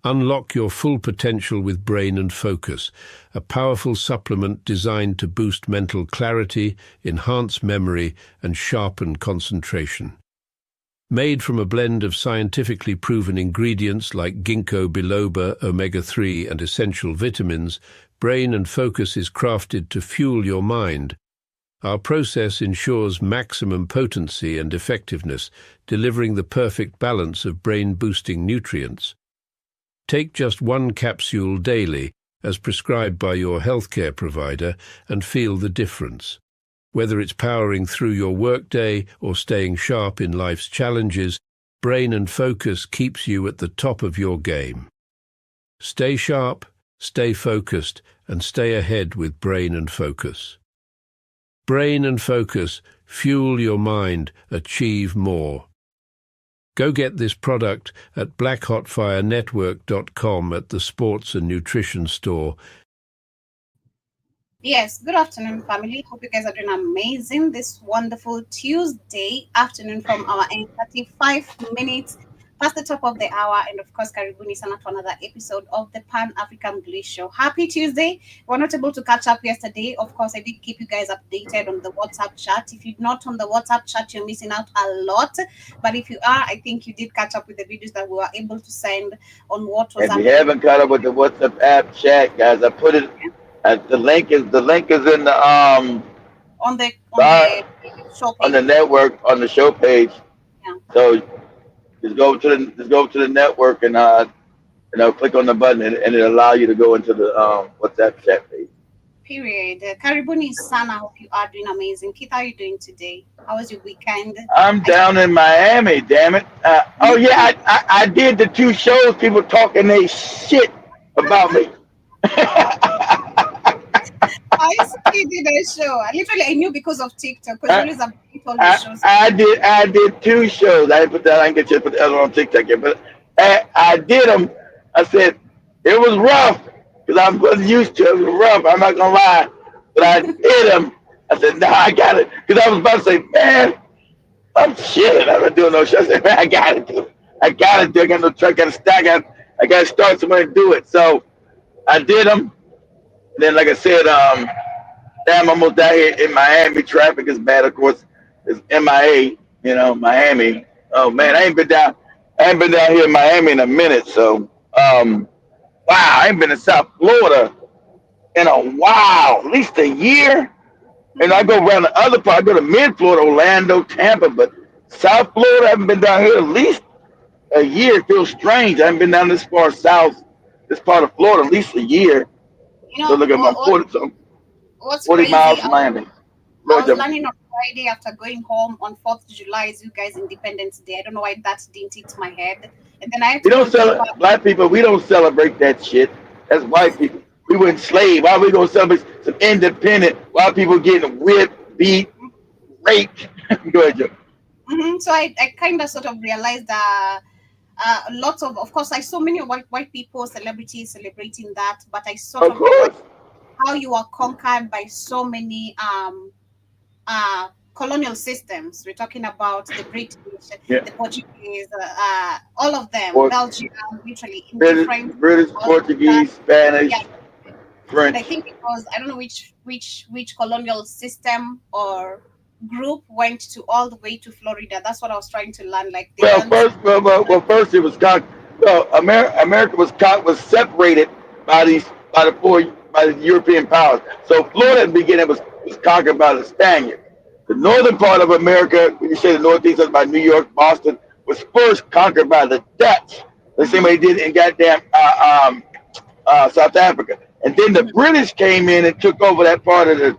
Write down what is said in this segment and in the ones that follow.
Unlock your full potential with Brain and Focus, a powerful supplement designed to boost mental clarity, enhance memory, and sharpen concentration. Made from a blend of scientifically proven ingredients like ginkgo biloba, omega-3, and essential vitamins, Brain and Focus is crafted to fuel your mind. Our process ensures maximum potency and effectiveness, delivering the perfect balance of brain-boosting nutrients. Take just one capsule daily, as prescribed by your healthcare provider, and feel the difference. Whether it's powering through your workday or staying sharp in life's challenges, Brain and Focus keeps you at the top of your game. Stay sharp, stay focused, and stay ahead with Brain and Focus. Brain and Focus, fuel your mind, achieve more. Go get this product at blackhotfirenetwork.com at the Sports and Nutrition Store. Yes, good afternoon, family. Hope you guys are doing amazing this wonderful Tuesday afternoon from our end. 35 minutes past the top of the hour, and of course, Karibuni sana to another episode of the Pan-African Bliss Show. Happy Tuesday. We're not able to catch up yesterday. Of course, I did keep you guys updated on the WhatsApp chat. If you're not on the WhatsApp chat, you're missing out a lot. But if you are, I think you did catch up with the videos that we were able to send on what was happening. If you haven't caught up with the WhatsApp app chat, guys, I put it the link is in the on the show page. On the network on the show page. Yeah. So just go to the network and click on the button and it'll allow you to go into the WhatsApp chat page. Period. Karibuni sana. Hope you are doing amazing. Keith, how are you doing today? How was your weekend? I'm down in Miami. Damn it. I did the 2 shows. People talking they shit about me. I see you did a show. I knew because of TikTok. Because always update all the shows. I did 2 shows. I didn't get you to put the other one on TikTok yet, but I did them. I said it was rough because I wasn't used to it. It was rough. I'm not gonna lie, but I did them. I said, no, I got it, because I was about to say, man, I'm shit. I'm not doing no show. I said, man, I got it. I got no truck. Got to stack. I got to start somewhere to do it. So I did them. And then, like I said, I'm almost down here in Miami. Traffic is bad, of course. It's MIA, Miami. Oh man, I ain't been down here in Miami in a minute. So, wow, I ain't been in South Florida in a while, at least a year. And I go around the other part. I go to mid-Florida, Orlando, Tampa, but South Florida, I haven't been down here at least a year. It feels strange. I haven't been down this far south, this part of Florida, at least a year. So look at my 40 miles from Miami. I was landing on Friday after going home on 4th of July is you guys' Independence Day. I don't know why that didn't hit my head. And then I have to Black people, we don't celebrate that shit. That's white people. We were enslaved. Why are we going to celebrate some independent? Why are people getting whipped, beat, raped? Go ahead, Joe. So I kind of sort of realized that lots of course, I saw many white people, celebrities celebrating that, but I sort of realized how you are conquered by so many colonial systems. We're talking about the British, the Portuguese, all of them, Belgium, literally British, Portuguese, Spanish, French. And I think it was, I don't know which colonial system or group went to all the way to Florida. That's what I was trying to learn. First it was America was separated by the European powers. So Florida in the beginning was conquered by the Spaniards. The northern part of America, when you say the northeast, that's by New York, Boston, was first conquered by the Dutch. The same way they did in goddamn South Africa. And then the British came in and took over that part of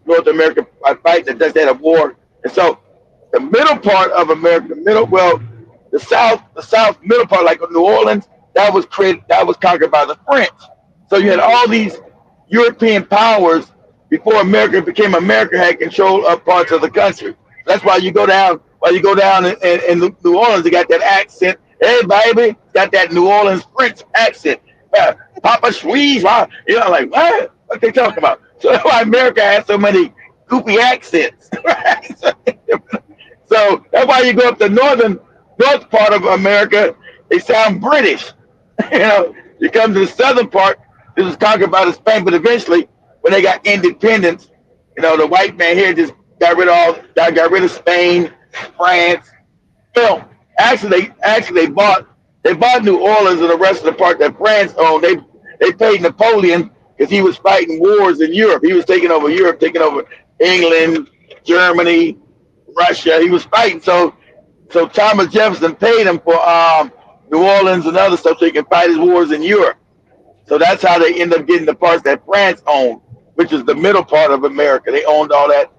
North America by fighting the Dutch. They had a war. And so the middle part of America, the south middle part, like New Orleans, that was conquered by the French. So you had all these European powers before America became America, had control of parts of the country. That's why you go down in New Orleans, they got that accent. Hey, baby, got that New Orleans French accent. Papa Schweez, like, what they talking about? So that's why America has so many goofy accents. Right? So that's why you go up the north part of America, they sound British. You come to the southern part, this was conquered by the Spain, but eventually, when they got independence, the white man here just got rid of Spain, France. Well, actually they bought New Orleans and the rest of the part that France owned. They paid Napoleon because he was fighting wars in Europe. He was taking over Europe, taking over England, Germany, Russia. He was fighting. So Thomas Jefferson paid him for New Orleans and other stuff so he can fight his wars in Europe. So that's how they end up getting the parts that France owned, which is the middle part of America. They owned all that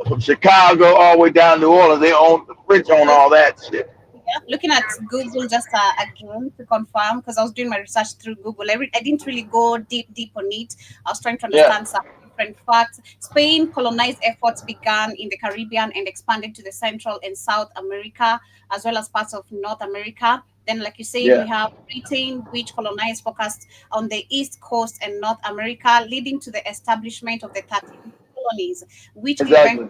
from Chicago all the way down to New Orleans. The French own all that shit. Yeah, looking at Google just again to confirm because I was doing my research through Google. I didn't really go deep on it. I was trying to Yeah, understand some different facts. Spain colonized efforts began in the Caribbean and expanded to the Central and South America, as well as parts of North America. Then, like you said, yeah, we have Britain, which colonized focused on the East Coast and North America, leading to the establishment of the 13 colonies, which eventually exactly.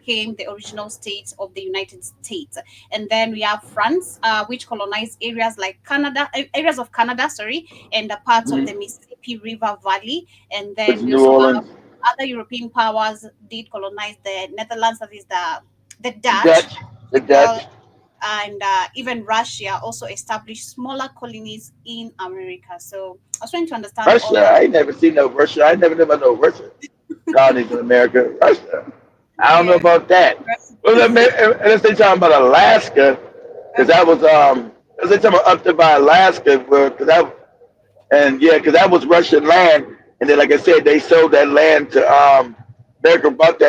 became the original states of the United States. And then we have France, which colonized areas like areas of Canada, sorry, and the parts of the Mm-hmm. Mississippi River Valley. And Which then is we New also have Orleans, other European powers did colonize the Netherlands, that is the the Dutch, Dutch, the Portugal, Dutch, and even Russia also established smaller colonies in America. So I was trying to understand all Russia. that. I ain't never seen no Russia. I never knew about no Russia colonies in America. Russia. I don't know Yes. about that. Well, let's say talking about Alaska, because that Okay. was let's say talking about up there by Alaska, because because that was Russian land, and then like I said, they sold that land to America bought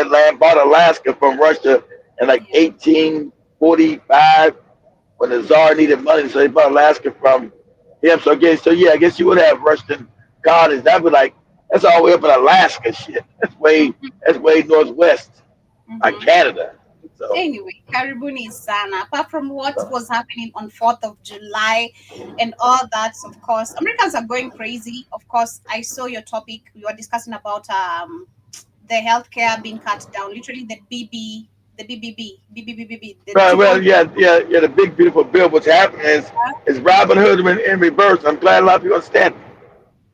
Alaska from Russia in like Yeah. 1845 when the Tsar needed money, so they bought Alaska from him. I guess you would have Russian colonies. That would like that's all the way up in Alaska, shit. That's way northwest, like Mhm. Canada. So, Anyway, karibuni sana. Apart from what was happening on 4th of July and all that, of course, Americans are going crazy. Of course, I saw your topic. We were discussing about the healthcare being cut down. Literally, the BBB, the right, triple. well, yeah. The big beautiful bill. What's happening is Robin Hood in reverse. I'm glad a lot of people understand.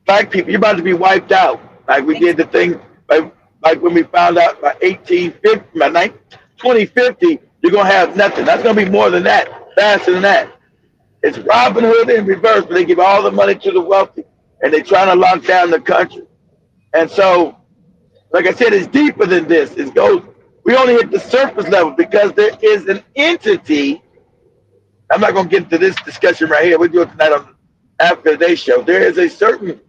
Black people, you're about to be wiped out. Like we did the thing, like when we found out by 1850, 2050, you're gonna have nothing. That's gonna be more than that, faster than that. It's Robin Hood in reverse, but they give all the money to the wealthy, and they're trying to lock down the country. And so, like I said, it's deeper than this. It goes. We only hit the surface level because there is an entity. I'm not gonna get into this discussion right here. We do it tonight on Africa Today show. There is a certain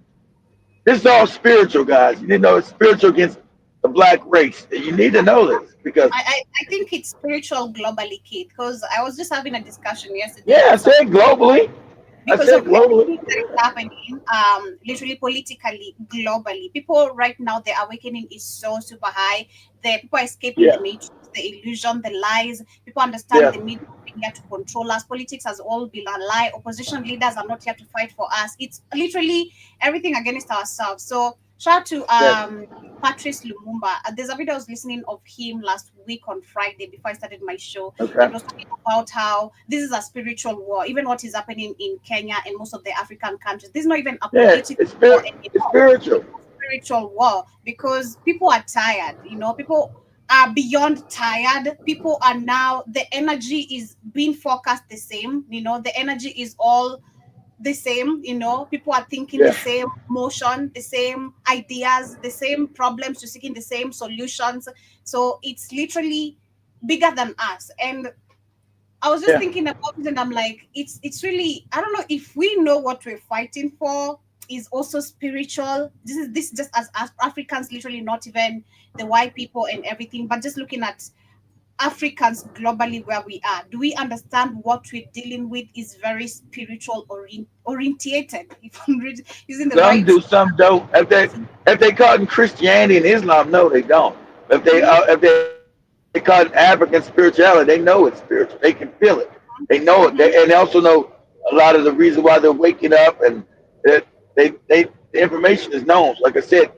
this is all spiritual, guys. You need to know it's spiritual against the black race. You need to know this because, I think it's spiritual globally, Kate, because I was just having a discussion yesterday yeah, I said globally. I because said of globally. everything that is happening, literally politically, globally. People right now, the awakening is so super high. The people are escaping the Yeah, matrix, the illusion, the lies. People understand yeah, the media has been here to control us. Politics has all been a lie. Opposition leaders are not here to fight for us. It's literally everything against ourselves. So shout out to yeah. Patrice Lumumba. There's a video I was listening of him last week on Friday before I started my show, and Okay. was talking about how this is a spiritual war. Even what is happening in Kenya and most of the African countries, this is not even a Yeah, political it's war spirit. It's anymore. spiritual. Spiritual war because people are tired. People are beyond tired. People are now, the energy is being forecast the same. The energy is all the same. People are thinking the Yeah, same motion, the same ideas, the same problems, to seeking the same solutions. So it's literally bigger than us. And I was just yeah. thinking about it, and I'm like, it's really, I don't know if we know what we're fighting for is also spiritual. This just as Africans, literally not even the white people and everything, but just looking at Africans globally where we are. Do we understand what we're dealing with is very spiritual orientated? If I'm using the Some right. do, some don't. If they call it Christianity and Islam, no, they don't. Mhm, If they call it African spirituality, they know it's spiritual. They can feel it. They know it. And they mhm, also know a lot of the reason why they're waking up, and that the information is known. Like I said,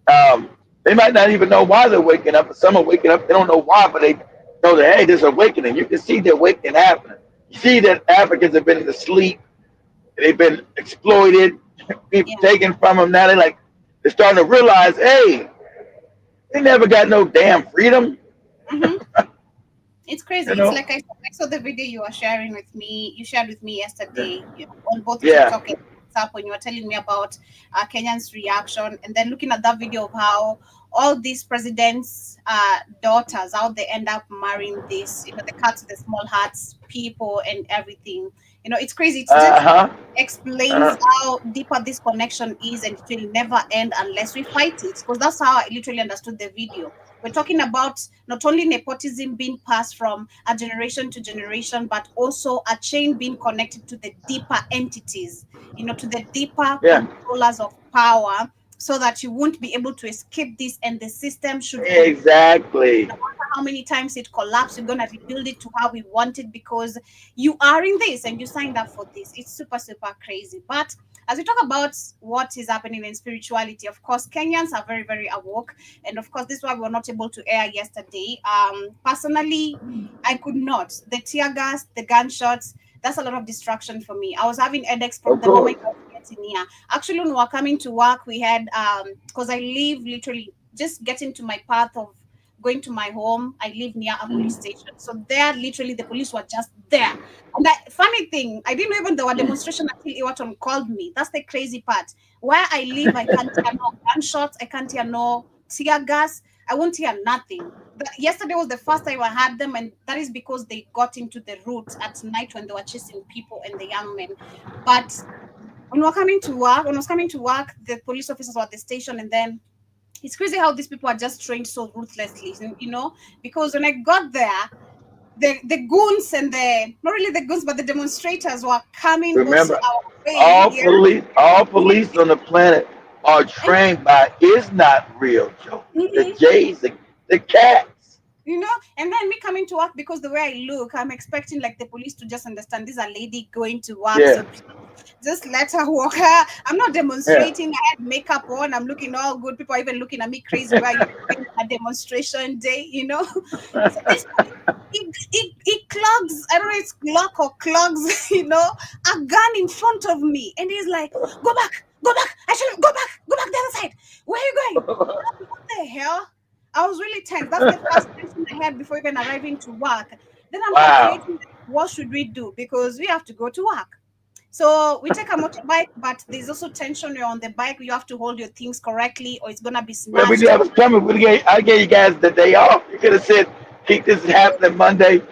um, they might not even know why they're waking up. But some are waking up. They don't know why, but they know that hey, there's awakening. You can see the awakening happening. You see that Africans have been asleep They've been exploited, people Yeah. taken from them. Now they're starting to realize, hey, they never got no damn freedom. Mm-hmm. It's crazy. You It's know? like I saw the video you were sharing with me. You shared with me yesterday, on both Yeah. TikTok and WhatsApp, when you were telling me about Kenyans' reaction, and then looking at that video of how all these presidents' daughters, how they end up marrying this, the cats, the small hearts, people, and everything. It's crazy. It Uh just huh. explains Uh, how deeper this connection is, and it will never end unless we fight it. Because that's how I literally understood the video. We're talking about not only nepotism being passed from a generation to generation, but also a chain being connected to the deeper entities, to the deeper yeah. controllers of power, so that you won't be able to escape this, and the system should collapse. Exactly. No matter how many times it collapsed, we're gonna rebuild it to how we want it, because you are in this and you signed up for this. It's super, super crazy. But as we talk about what is happening in spirituality, of course, Kenyans are very, very awoke. And of course, this is why we were not able to air yesterday. Personally, I could not. The tear gas, the gunshots, that's a lot of distraction for me. I was having headaches from Of the moment course. I was getting here. Actually, when we were coming to work, we had because I live literally just getting to my path of going to my home. I live near a police station. So there, literally, the police were just there. And that funny thing, I didn't know even there were demonstration until Iwaton called me. That's the crazy part. Where I live, I can't hear no gunshots. I can't hear no tear gas. I won't hear nothing. Yesterday was the first time I had them, and that is because they got into the route at night when they were chasing people and the young men. But when I was coming to work, the police officers were at the station, and then it's crazy how these people are just trained so ruthlessly, because when I got there, the goons and the not really the goons, but the demonstrators were coming also Remember, our way. Yeah. all police on the planet are And trained by is not real Joe. The mhm, J's, the cats. and then me coming to work, because the way I look, I'm expecting like the police to just understand this is a lady going to work, Yeah. so just let her walk. I'm not Yeah. demonstrating. I had makeup on. I'm looking all good. People are even looking at me crazy. Why are you doing a demonstration day? So this he clogs. I don't know, it's Glock or clogs. A gun in front of me, and he's like, "Go back, go back. Actually, go back the other side. Where are you going? What the hell?" I was really tense. That's the first tension I had before even arriving to work. Then I'm Wow. calculating, what should we do, because we have to go to work. So we take a motorbike, but there's also tension. You're on the bike, you have to hold your things correctly, or it's gonna be Well, we knew snatched. that was coming. I gave you guys the day off. You could have said, keep this happening Monday.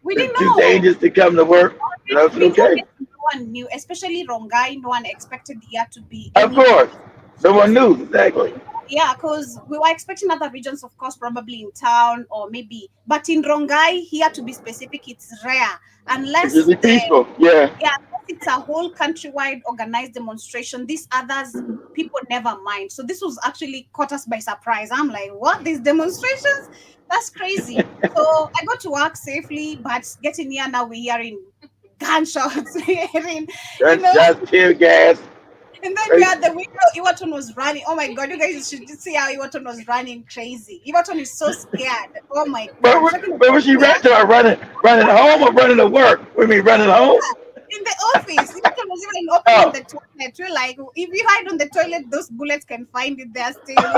We It's didn't too know. dangerous to come to work. It's okay. Honestly, no one knew, especially Rongai. No one expected the year to be Of any course. No one crazy. knew. Exactly. Yeah, because we were expecting other regions, of course, probably in town or maybe, but in Rongai, here to be specific, it's rare It's unless really peaceful. Yeah. yeah, unless it's a whole countrywide organized demonstration. These others, people never mind. So this was actually caught us by surprise. I'm like, what? These demonstrations? That's crazy. So I got to work safely, but getting here now, we're hearing gunshots, we're hearing, you know, Gunshots, tear gas. and then we Right? had the window. Iwaton was running. Oh my god, you guys should see how Iwaton was running crazy. Iwaton is so scared. Oh my But, god, you're talking but when about she fear. ran to her running home or running to work? We mean running home? In the office, Iwaton was even opening Oh. the toilet. We're like, if you hide on the toilet, those bullets can find it there still.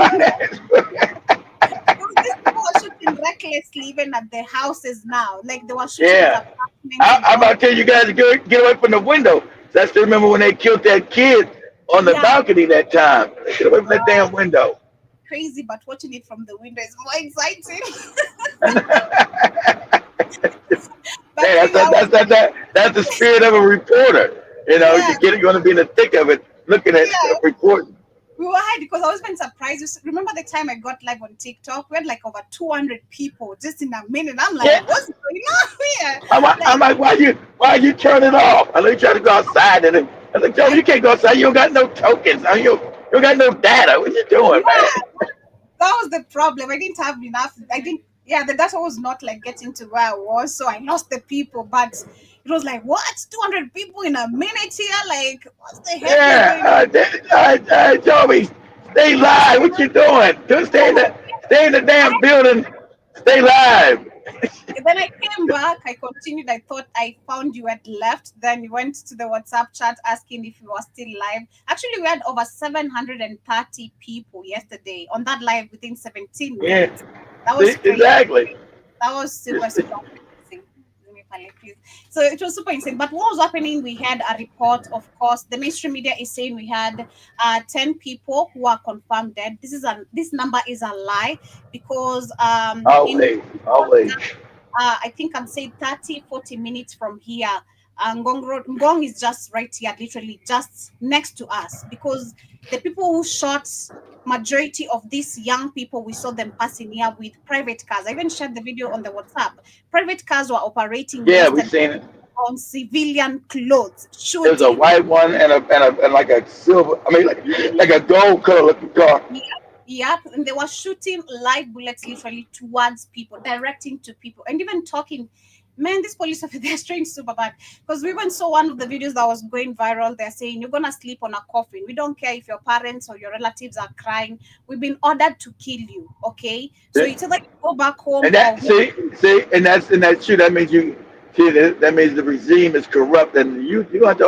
Because these people were shooting recklessly, even at their houses now. Like they were shooting at Yeah. apartments and I'm all. about to tell you guys to get away from the window. So I still remember when they killed that kid on the Yeah, balcony that time. Get away from that damn window. crazy, but watching it from the window is more exciting. But Hey, really, I was that's the spirit of a reporter. You know, yeah, you're going to be in the thick of it, looking at yeah. reporting. We were high because I was been surprised. Remember the time I got live on TikTok? We had like over 200 people just in a minute. I'm like, Yeah, what's going on here? I'm Like, like, why you turn it off? I know you try to go outside, and I'm like, Joe, I you can't go outside. You don't got no tokens. You don't got no data. What you doing, yeah, man? that was the problem. I didn't have enough. I didn't. Yeah, the data was not like getting to where I was, so I lost the people. But it was like, what? 200 people in a minute here? Like, what's the heck is Yeah, going on? Joey, stay live. What you doing? Just Oh my stay in the I damn building. Stay live. then I came came back, I continued. I thought I found you had left. Then you went to the WhatsApp chat asking if you were still live. Actually, we had over 730 people yesterday on that live within 17 Yeah, minutes. That see, was crazy. exactly. That was super, It's- super amazing. Let me find it, please. So it was super insane. But what was happening? We had a report, of course. The mainstream media is saying we had 10 people who are confirmed dead. This number is a lie because in always, always. I think I'm saying 30, 40 minutes from here. Ngong Road, Ngong is just right here, literally just next to us. Because the people who shot majority of these young people, we saw them passing here with private cars. I even shared the video on the WhatsApp. Private cars were operating Yeah, we yesterday seen it. on civilian clothes, There's a shooting. white one and like a silver. I mean, like a gold color looking car. Yep, yep. And they were shooting live bullets literally towards people, directing to people, and even talking. Man, this police officer, they're strange super bad. Because we even saw one of the videos that was going viral. They're saying, you're going to sleep on a coffin. We don't care if your parents or your relatives are crying. We've been ordered to kill you, okay? So it's either you go back home And or that see, and that's true. That means you see that means the regime is corrupt, and you have to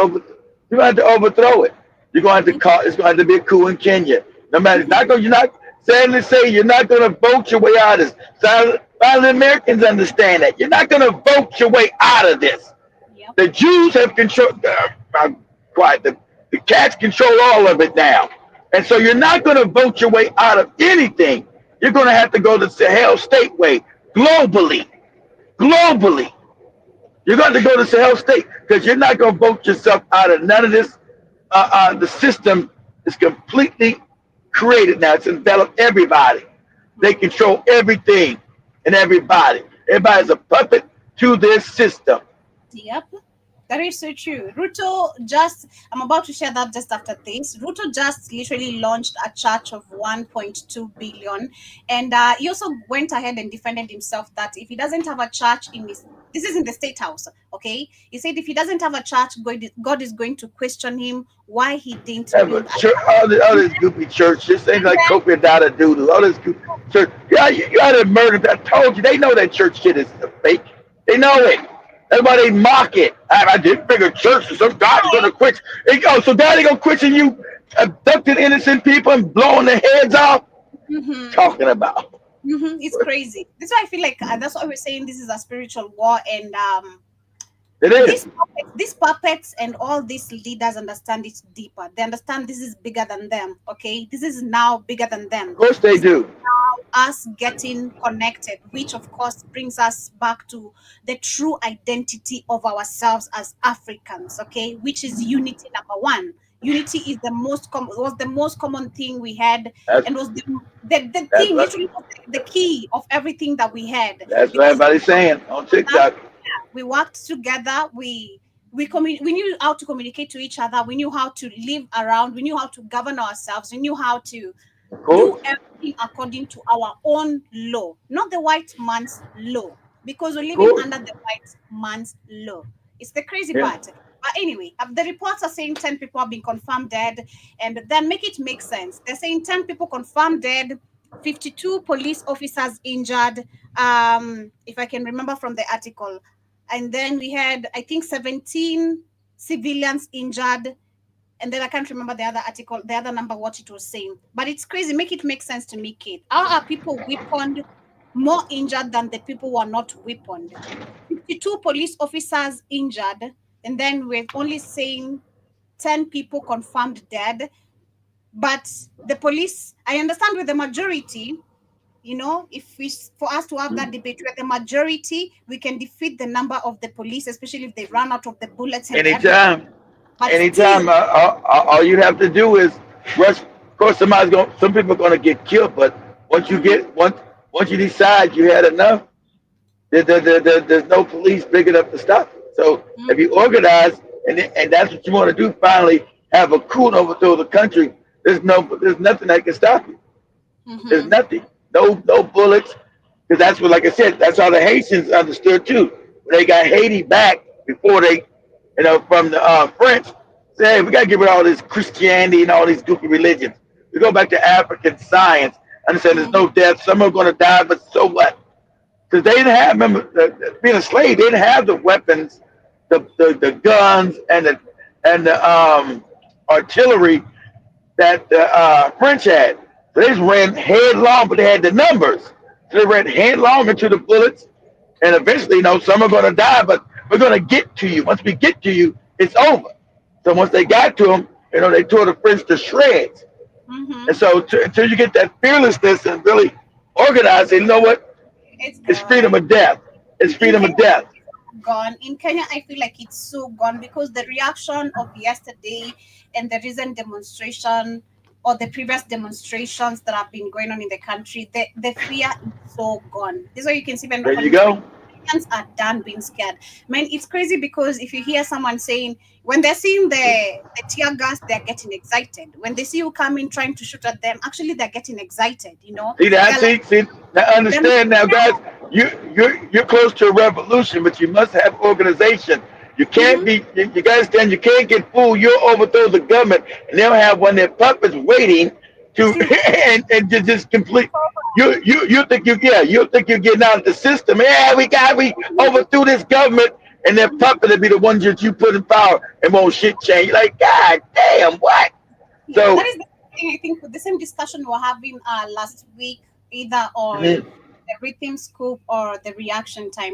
overthrow it. You're going to have to Mhm, call. It's going to have to be a coup in Kenya. No matter, mhm. not going. You're not. Sadly say you're not going to vote your way out of this. So finally, Americans understand that you're not going to vote your way out of this. Yep. The Jews have control. Quiet. The cats control all of it now, and so you're not going to vote your way out of anything. You're going to have to go the Sahel State way globally. Globally, you're going to go to Sahel State because you're not going to vote yourself out of none of this. The system is completely created now. It's enveloped everybody. They Mhm. control everything and everybody. Everybody's a puppet to this system. Yep. That is so true. Ruto just, I'm about to share that just after this. Ruto just literally launched a church of 1.2 billion. And he also went ahead and defended himself that if he doesn't have a church in his, this is in the state house, okay? He said if he doesn't have a church, God is going to question him why he didn't Yeah, build but a church, all this goopy church, this ain't and like then Kofi Dada Doodle. All this goopy church. Yeah, you got to murder. I told you, they know that church shit is a fake. They know it. That's why they mock it. I didn't figure church, so God's gonna quit. Oh, so God ain't gonna question you abducting innocent people and blowing their heads off? mhm, Talking about. it's crazy. That's why I feel like that's why we're saying this is a spiritual war. And It is. these puppets and all these leaders understand it deeper. They understand this is bigger than them. Okay, this is now bigger than them. Of course they This is do. us getting connected, which of course brings us back to the true identity of ourselves as Africans. Okay, which is unity number one. Unity is the was the most common thing we had, That's and was the that's thing what literally was the key of everything that we had that's what because everybody's saying on TikTok. we worked together. We knew how to communicate to each other. We knew how to live around. We knew how to govern ourselves. We knew how to Of do course. everything according to our own law, not the white man's law, because we're Of living course. under the white man's law. It's the crazy Yeah. part. But anyway, the reports are saying 10 people have been confirmed dead, and then make it make sense. They're saying 10 people confirmed dead, 52 police officers injured, if I can remember from the article. And then we had, I think, 17 civilians injured, and then I can't remember the other article, the other number, what it was saying. But it's crazy. Make it make sense to me, Kate. How are people weaponed more injured than the people who are not weaponed? 52 police officers injured, and then we're only saying 10 people confirmed dead. But the police, I understand with the majority, if we for us to have that debate where the majority, we can defeat the number of the police, especially if they run out of the bullets and everything. Anytime. But still, Anytime. All you have to do is rush. Of course, somebody's going. Some people are going to get killed, but once you mhm, get once you decide you had enough, there's no police big enough to stop it. So if you mhm, organize and that's what you want to do, finally have a coup and overthrow the country. There's nothing that can stop you. There's mhm, nothing. No bullets. Because that's what, like I said, that's how the Haitians understood too. When they got Haiti back before they, from the French, say, hey, we got to get rid of all this Christianity and all these goofy religions. We go back to African science. Understand there's mhm. no death. Some are going to die, but so what? because they didn't have, remember, being a slave, they didn't have the weapons, the guns, and the artillery that the French had. So they just ran headlong, but they had the numbers. So they ran headlong into the bullets, and eventually, some are going to die, but we're going to get to you. Once we get to you, it's over. So once they got to them, they tore the French to shreds. And so until you get that fearlessness and really organize it, you know what? It's It's freedom gone. of death. It's In freedom of Kenya, death. gone. In Kenya, I feel like it's so gone because the reaction of yesterday and the recent demonstration or the previous demonstrations that have been going on in the country, the fear is so gone. This is why you can see when There you according to go. Kenyans are done being scared. Man, it's crazy because if you hear someone saying when they're seeing the tear gas, they're getting excited. When they see you coming trying to shoot at them, actually they're getting excited. See that? They're like See. Now they're not understand now, guys. You're close to a revolution, but you must have organization. You can't Mhm. be. You gotta understand. You can't get fooled. You'll overthrow the government, and they'll have one of their puppets waiting to to and to just complete. You think you think you're getting out of the system. Yeah, we overthrew this government, and their puppet will be the ones that you put in power, and won't shit change. Like, God damn, what? Yeah, that So, is the thing. I think with the same discussion we were having last week, either on mhm, the rhythm scoop or the reaction time.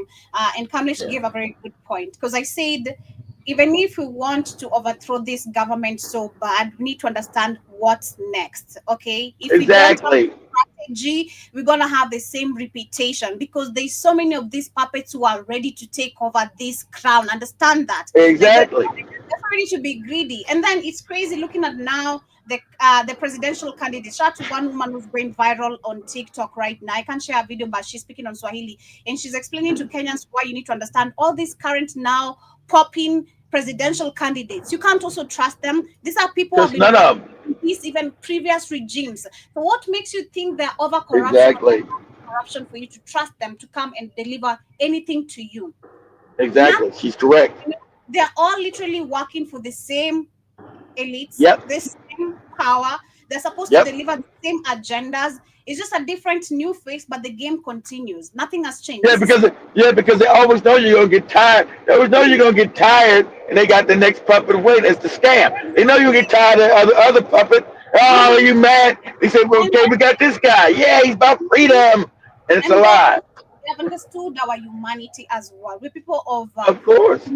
And Kamlesh yeah, gave a very good point because I said, even if we want to overthrow this government so bad, we need to understand what's next. Okay, if we don't have exactly, strategy, we're gonna have the same reputation because there's so many of these puppets who are ready to take over this crown. Understand that? Like exactly. everybody should be greedy. And then it's crazy looking at now the presidential candidate. Shout out to one woman who's going viral on TikTok right now. I can't share a video, but she's speaking on Swahili and she's explaining to Kenyans why you need to understand all these current now popping presidential candidates. You can't also trust them. These are people who have Because been none working of them. in these even previous regimes. So what makes you think they're over corruption or Exactly. corruption for you to trust them to come and deliver anything to you? Now Exactly. She's correct. they're all literally working for the same elites, Yep. the same power. They're supposed to Yep. deliver the same agendas. It's just a different new face, but the game continues. Nothing has changed. Yeah, This is because they always know you're gonna get tired. They always know you're gonna get tired, and they got the next puppet waiting. It's the scam. They know you get exactly. tired of other puppet. Oh, are Mhm. you mad? They said, well, And okay, we got this guy. Yeah, he's about freedom, and it's a and lie. they have understood our humanity as well. We're people of Of course.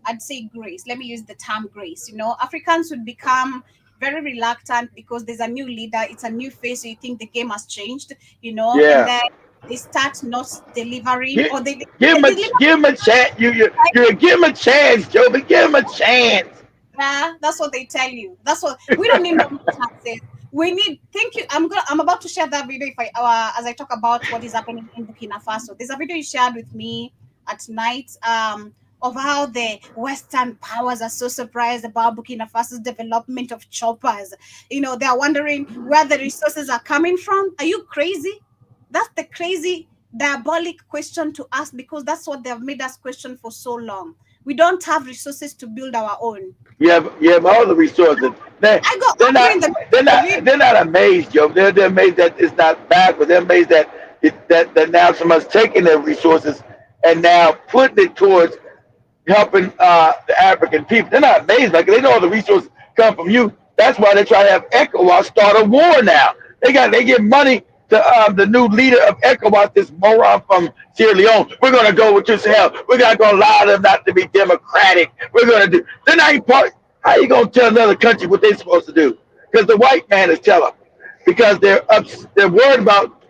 I'd say grace. Let me use the term grace. Africans would become very reluctant because there's a new leader, it's a new face, so you think the game has changed, and Yeah. then they start not delivering Give, or give they him a deliver give him a chance. You give him a chance, Joby. Give him a chance. yeah, that's what they tell you. That's what we don't need no more chances. We need thank you. I'm about to share that video if I as I talk about what is happening in Burkina Faso. There's a video you shared with me at night of how the Western powers are so surprised about Burkina Faso's development of choppers. They're wondering where the resources are coming from. Are you crazy? That's the crazy diabolic question to ask because that's what they've made us question for so long. We don't have resources to build our own. You have all the resources. They I got they're angry in not the they're of it. not they're not amazed, Joe. They're amazed that it's not backward. They're amazed that now someone's taking their resources and now putting it towards helping the African people. They're not amazed. Like they know all the resources come from you. That's why they try to have ECOWAS start a war now. They give money to the new leader of ECOWAS, this moron from Sierra Leone. We're gonna go with this hell. We're not gonna allow them not to be democratic. We're gonna do. They're not even part. How you gonna tell another country what they're supposed to do? Because the white man is telling them. Because they're worried about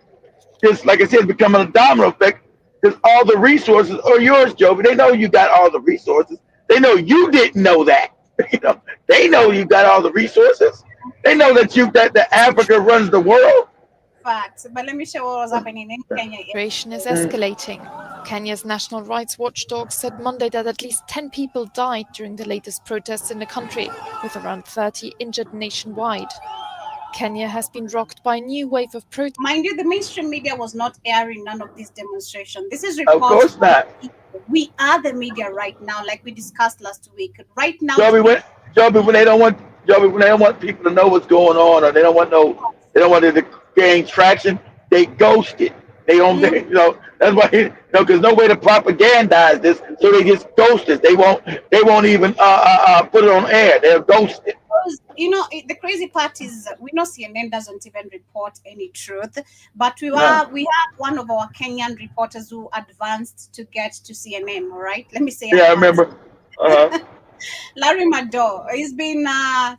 just like I said, becoming a domino effect because all the resources are yours, Joe. But they know you got all the resources. They know you didn't know that. They know you got all the resources. They know that Africa runs the world. Facts. But let me show what was happening in Kenya Situation is yesterday. Mm. escalating. Kenya's national rights watchdog said Monday that at least 10 people died during the latest protests in the country, with around 30 injured nationwide. Kenya has been rocked by a new wave of protests. Mind you, the mainstream media was not airing none of these demonstrations. This is Of reports course from not. people. We are the media right now, like we discussed last week. Right now, Joby, today. when Joby, when they don't want people to know what's going on, or they don't want it to gain traction, they ghost it. They own, that's why, because no way to propagandize this, so they just ghost it. They won't even put it on air. They'll ghost it. Because, the crazy part is we know CNN doesn't even report any truth, but No. we have one of our Kenyan reporters who advanced to get to CNN. All right, let me say Yeah, I advanced. remember. Uh, Larry Mado, he's been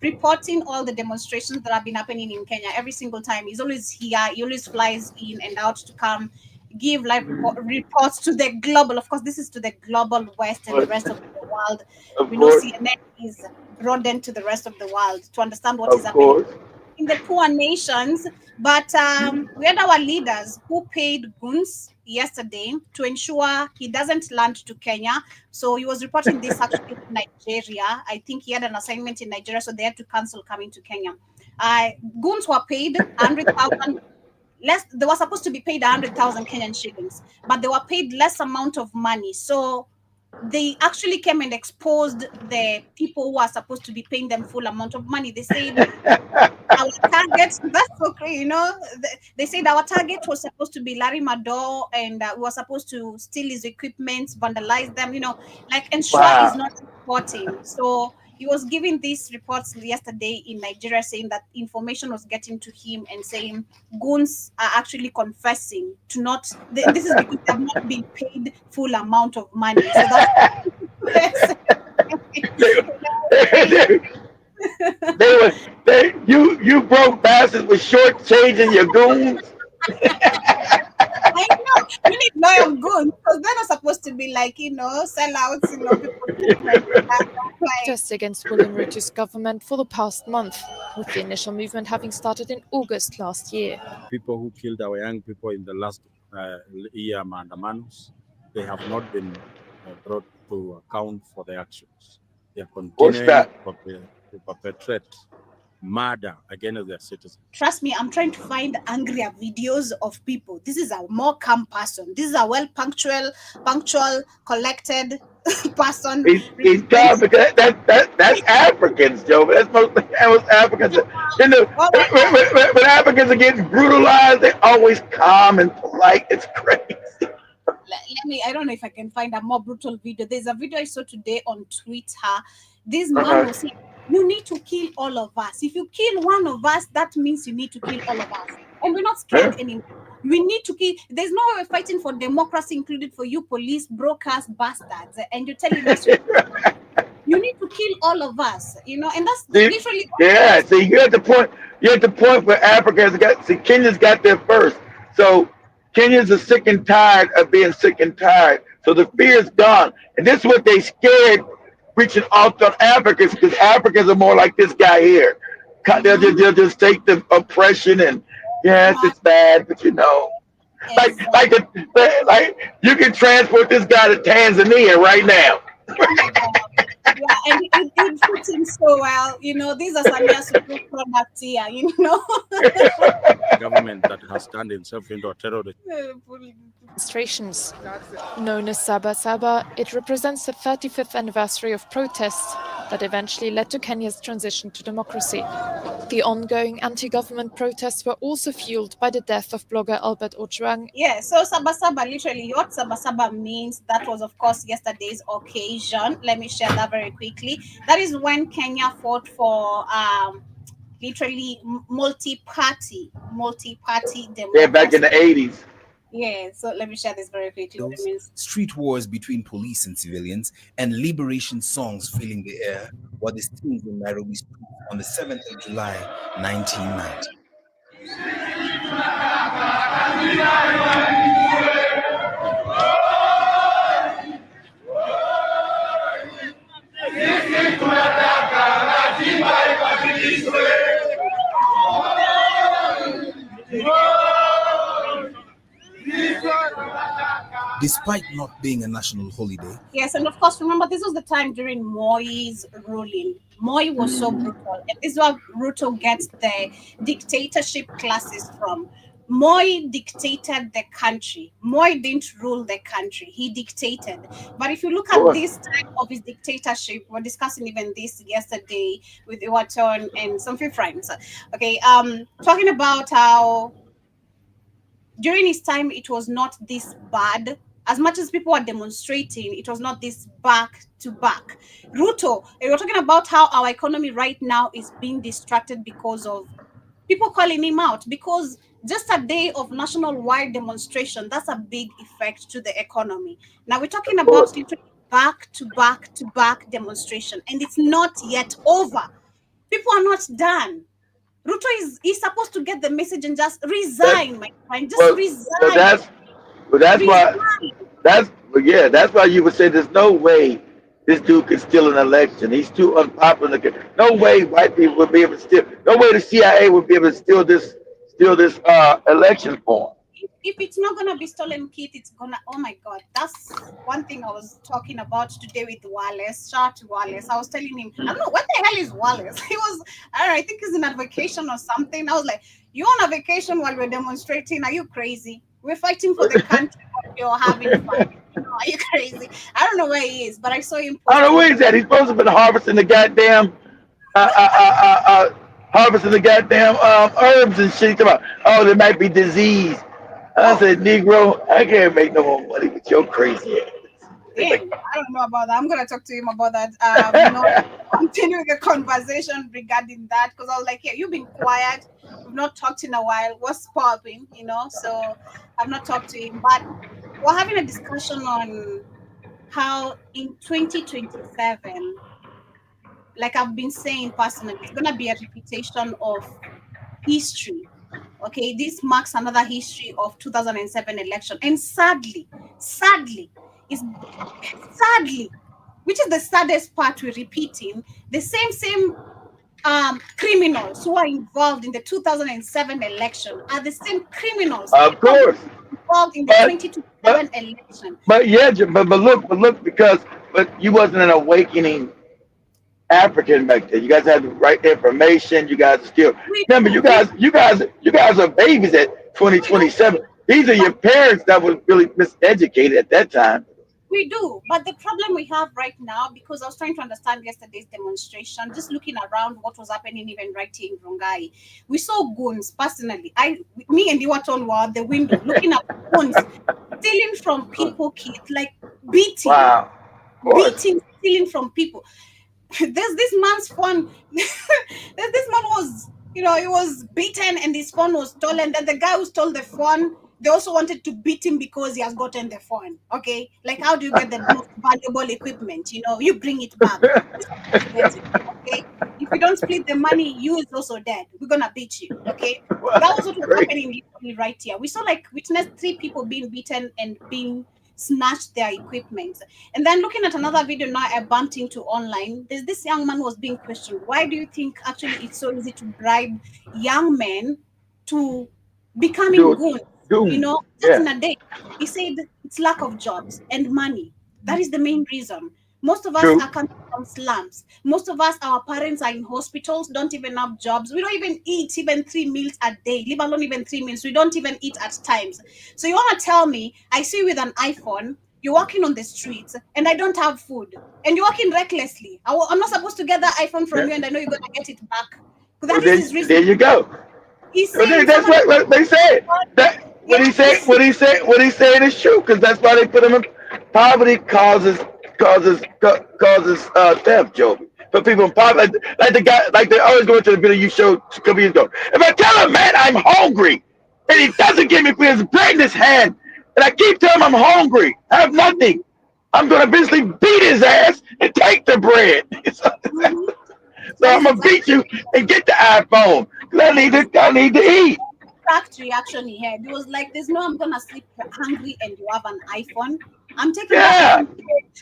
reporting all the demonstrations that have been happening in Kenya every single time. He's always here. He always flies in and out to come give live reports to the global. Of course, this is to the global West and the but rest of the world. of We know course, CNN is broadened to the rest of the world to understand what is of happening course. in the poor nations. But we had our leaders who paid goons yesterday to ensure he doesn't land to Kenya. So he was reporting this actually in Nigeria. I think he had an assignment in Nigeria, so they had to cancel coming to Kenya. Goons were paid 100,000 less. They were supposed to be paid 100,000 Kenyan shillings, but they were paid less amount of money. So they actually came and exposed the people who are supposed to be paying them full amount of money. They said our target, that's so crazy, they said our target was supposed to be Larry Mado, and we were supposed to steal his equipment, vandalize them, like ensure he's Wow. not reporting. So he was giving these reports yesterday in Nigeria, saying that information was getting to him and saying goons are actually confessing to not this is because they have not been paid full amount of money. So that's they, they were you broke bastards with short changing your goons. I know we need loyal goons because they're not supposed to be like sellouts, people like that. Like, Protests against William Ruto's government for the past month, with the initial movement having started in August last year. People who killed our young people in the last year maandamanos, they have not been brought to account for their actions. They are What's continuing that? to perpetrate murder against their citizens. trust me, I'm trying to find angrier videos of people. This is a more calm person. This is a punctual, collected person. He's God because that's Africans, Joe. That was Africans. Oh my God. When Africans are getting brutalized, they're always calm and polite. It's crazy. Let me, I don't know if I can find a more brutal video. There's a video I saw today on Twitter. This man Uh-huh. was saying, you need to kill all of us. If you kill one of us, that means you need to kill all of us. And we're not scared anymore. We need to kill. There's no way we're fighting for democracy, included for you police, brokers, bastards. And you're telling us you need to kill all of us, and that's See, literally yeah, see, you're at the point. You're at the point where Africa has got. See, Kenyans got there first. So Kenyans are sick and tired of being sick and tired. So the fear is gone, and this is what they scared reaching out on Africans because Africans are more like this guy here. They'll just take the oppression and yes, it's bad, but like exactly. like you can transport this guy to Tanzania right now. Oh my God. Yeah, and it fits in so well. These are Samia Suluhu products here. Government that has turned itself into a terrorist. Demonstrations. Known as Saba Saba, it represents the 35th anniversary of protests that eventually led to Kenya's transition to democracy. The ongoing anti-government protests were also fueled by the death of blogger Albert Ojwang. Yeah, so Sabasaba, literally, what Sabasaba means, that was, of course, yesterday's occasion. Let me share that very quickly. That is when Kenya fought for literally multi-party democracy. Yeah, back in the 80s. Yeah, so let me share this very quickly. What it means. Street wars between police and civilians, and liberation songs filling the air were the scenes in Nairobi streets on the 7th of July, 1990. Despite not being a national holiday. Yes, and of course, remember, this was the time during Moi's ruling. Moi was so brutal. And this is where Ruto gets the dictatorship classes from. Moi dictated the country. Moi didn't rule the country. He dictated. But if you look at this time of his dictatorship, we're discussing even this yesterday with Iwaton and some few friends. Okay, talking about how during his time, it was not this bad. As much as people were demonstrating, it was not this back to back. Ruto, we were talking about how our economy right now is being distracted because of people calling him out, because just a day of national wide demonstration, that's a big effect to the economy. Now we're talking Of about course. literally back to back to back demonstration, and it's not yet over. People are not done. Ruto is supposed to get the message and just That resign, my friend. Just well, well resign. that's well, that's why Resign. that's why you would say there's no way this dude could steal an election. He's too unpopular. No way white people would be able to steal. No way the CIA would be able to steal this election form. If it's not gonna be stolen, Kit, it's gonna. Oh my God, that's one thing I was talking about today with Wallace. Shout out to Wallace. I was telling him, I don't know what the hell is Wallace. He was, I don't know, I think he's in a vacation or something. I was like, you on a vacation while we're demonstrating? Are you crazy? We're fighting for the country, but you're having fun. Are you crazy? I don't know where he is, but I saw him I don't know posting. where he's at. He's supposed to have been harvesting the goddamn uh, uh, uh, uh, uh, herbs and shit. Come on. Oh, there might be disease. I Oh, said, Negro, I can't make no more money with your crazy ass. dang, I don't know about that. I'm gonna talk to him about that. Continuing the conversation regarding that, because I was like, yeah, you've been quiet. We've not talked in a while. What's popping? So I've not talked to him, but we're having a discussion on how in 2027, like I've been saying personally, it's gonna be a repetition of history. Okay, this marks another history of 2007 election, and sadly, is sadly, which is the saddest part, we're repeating the same criminals who are involved in the 2007 election are the same criminals Of who are course. involved in the But but 2027 election. but yeah, but look, because but you wasn't an awakening African back then. You guys had the right information. You guys still We remember. do, we You guys are babies at we do, 2027. These are but your parents that was really miseducated at that time. we do. But the problem we have right now, because I was trying to understand yesterday's demonstration, just looking around what was happening even right here in Rongai, we saw goons personally. Me and Iwaton were at the window looking at goons stealing from people, kids, like beating, Wow. Of course. stealing from people. There's this man's phone. There's this man was, he was beaten and his phone was stolen. Then the guy who stole the phone, they also wanted to beat him because he has gotten the phone. Okay, like how do you get the most valuable equipment? You bring it back. We're supposed to get it. Okay, if you don't split the money, you is also dead. We're gonna beat you. Okay, that was what was Great. happening literally right here. We saw like witnessed three people being beaten and being snatched their equipment. And then looking at another video now I bumped into online, there's this young man was being questioned. Why do you think actually it's so easy to bribe young men to becoming Do goons? doom. Just Yeah. in a day. He said it's lack of jobs and money. That is the main reason. Most of us True. are coming from slums. Most of us, our parents are in hospitals, don't even have jobs. We don't even eat even 3 meals a day, leave alone even 3 meals. We don't even eat at times. So you want to tell me, I see you with an iPhone, you're walking on the streets, and I don't have food, and you're walking recklessly. I'm not supposed to get that iPhone from Yeah. you, and I know you're going to get it back. Well, That is his there reason. you go. He's Well, saying that's someone is what they said. That yeah, what he said is true because that's why they put him in poverty causes theft, Joby. Put people in poverty like the guy like they always go into the video you showed a couple years ago. If I tell a man I'm hungry and he doesn't give me his bread in his hand, and I keep telling him I'm hungry, I have nothing. I'm gonna eventually beat his ass and take the bread. So, Mhm. so That I'm is gonna exactly beat you and get the iPhone because I need to eat. exact reaction he had. He was like, "There's no, I'm gonna sleep hungry, and you have an iPhone. I'm taking the Yeah, iPhone.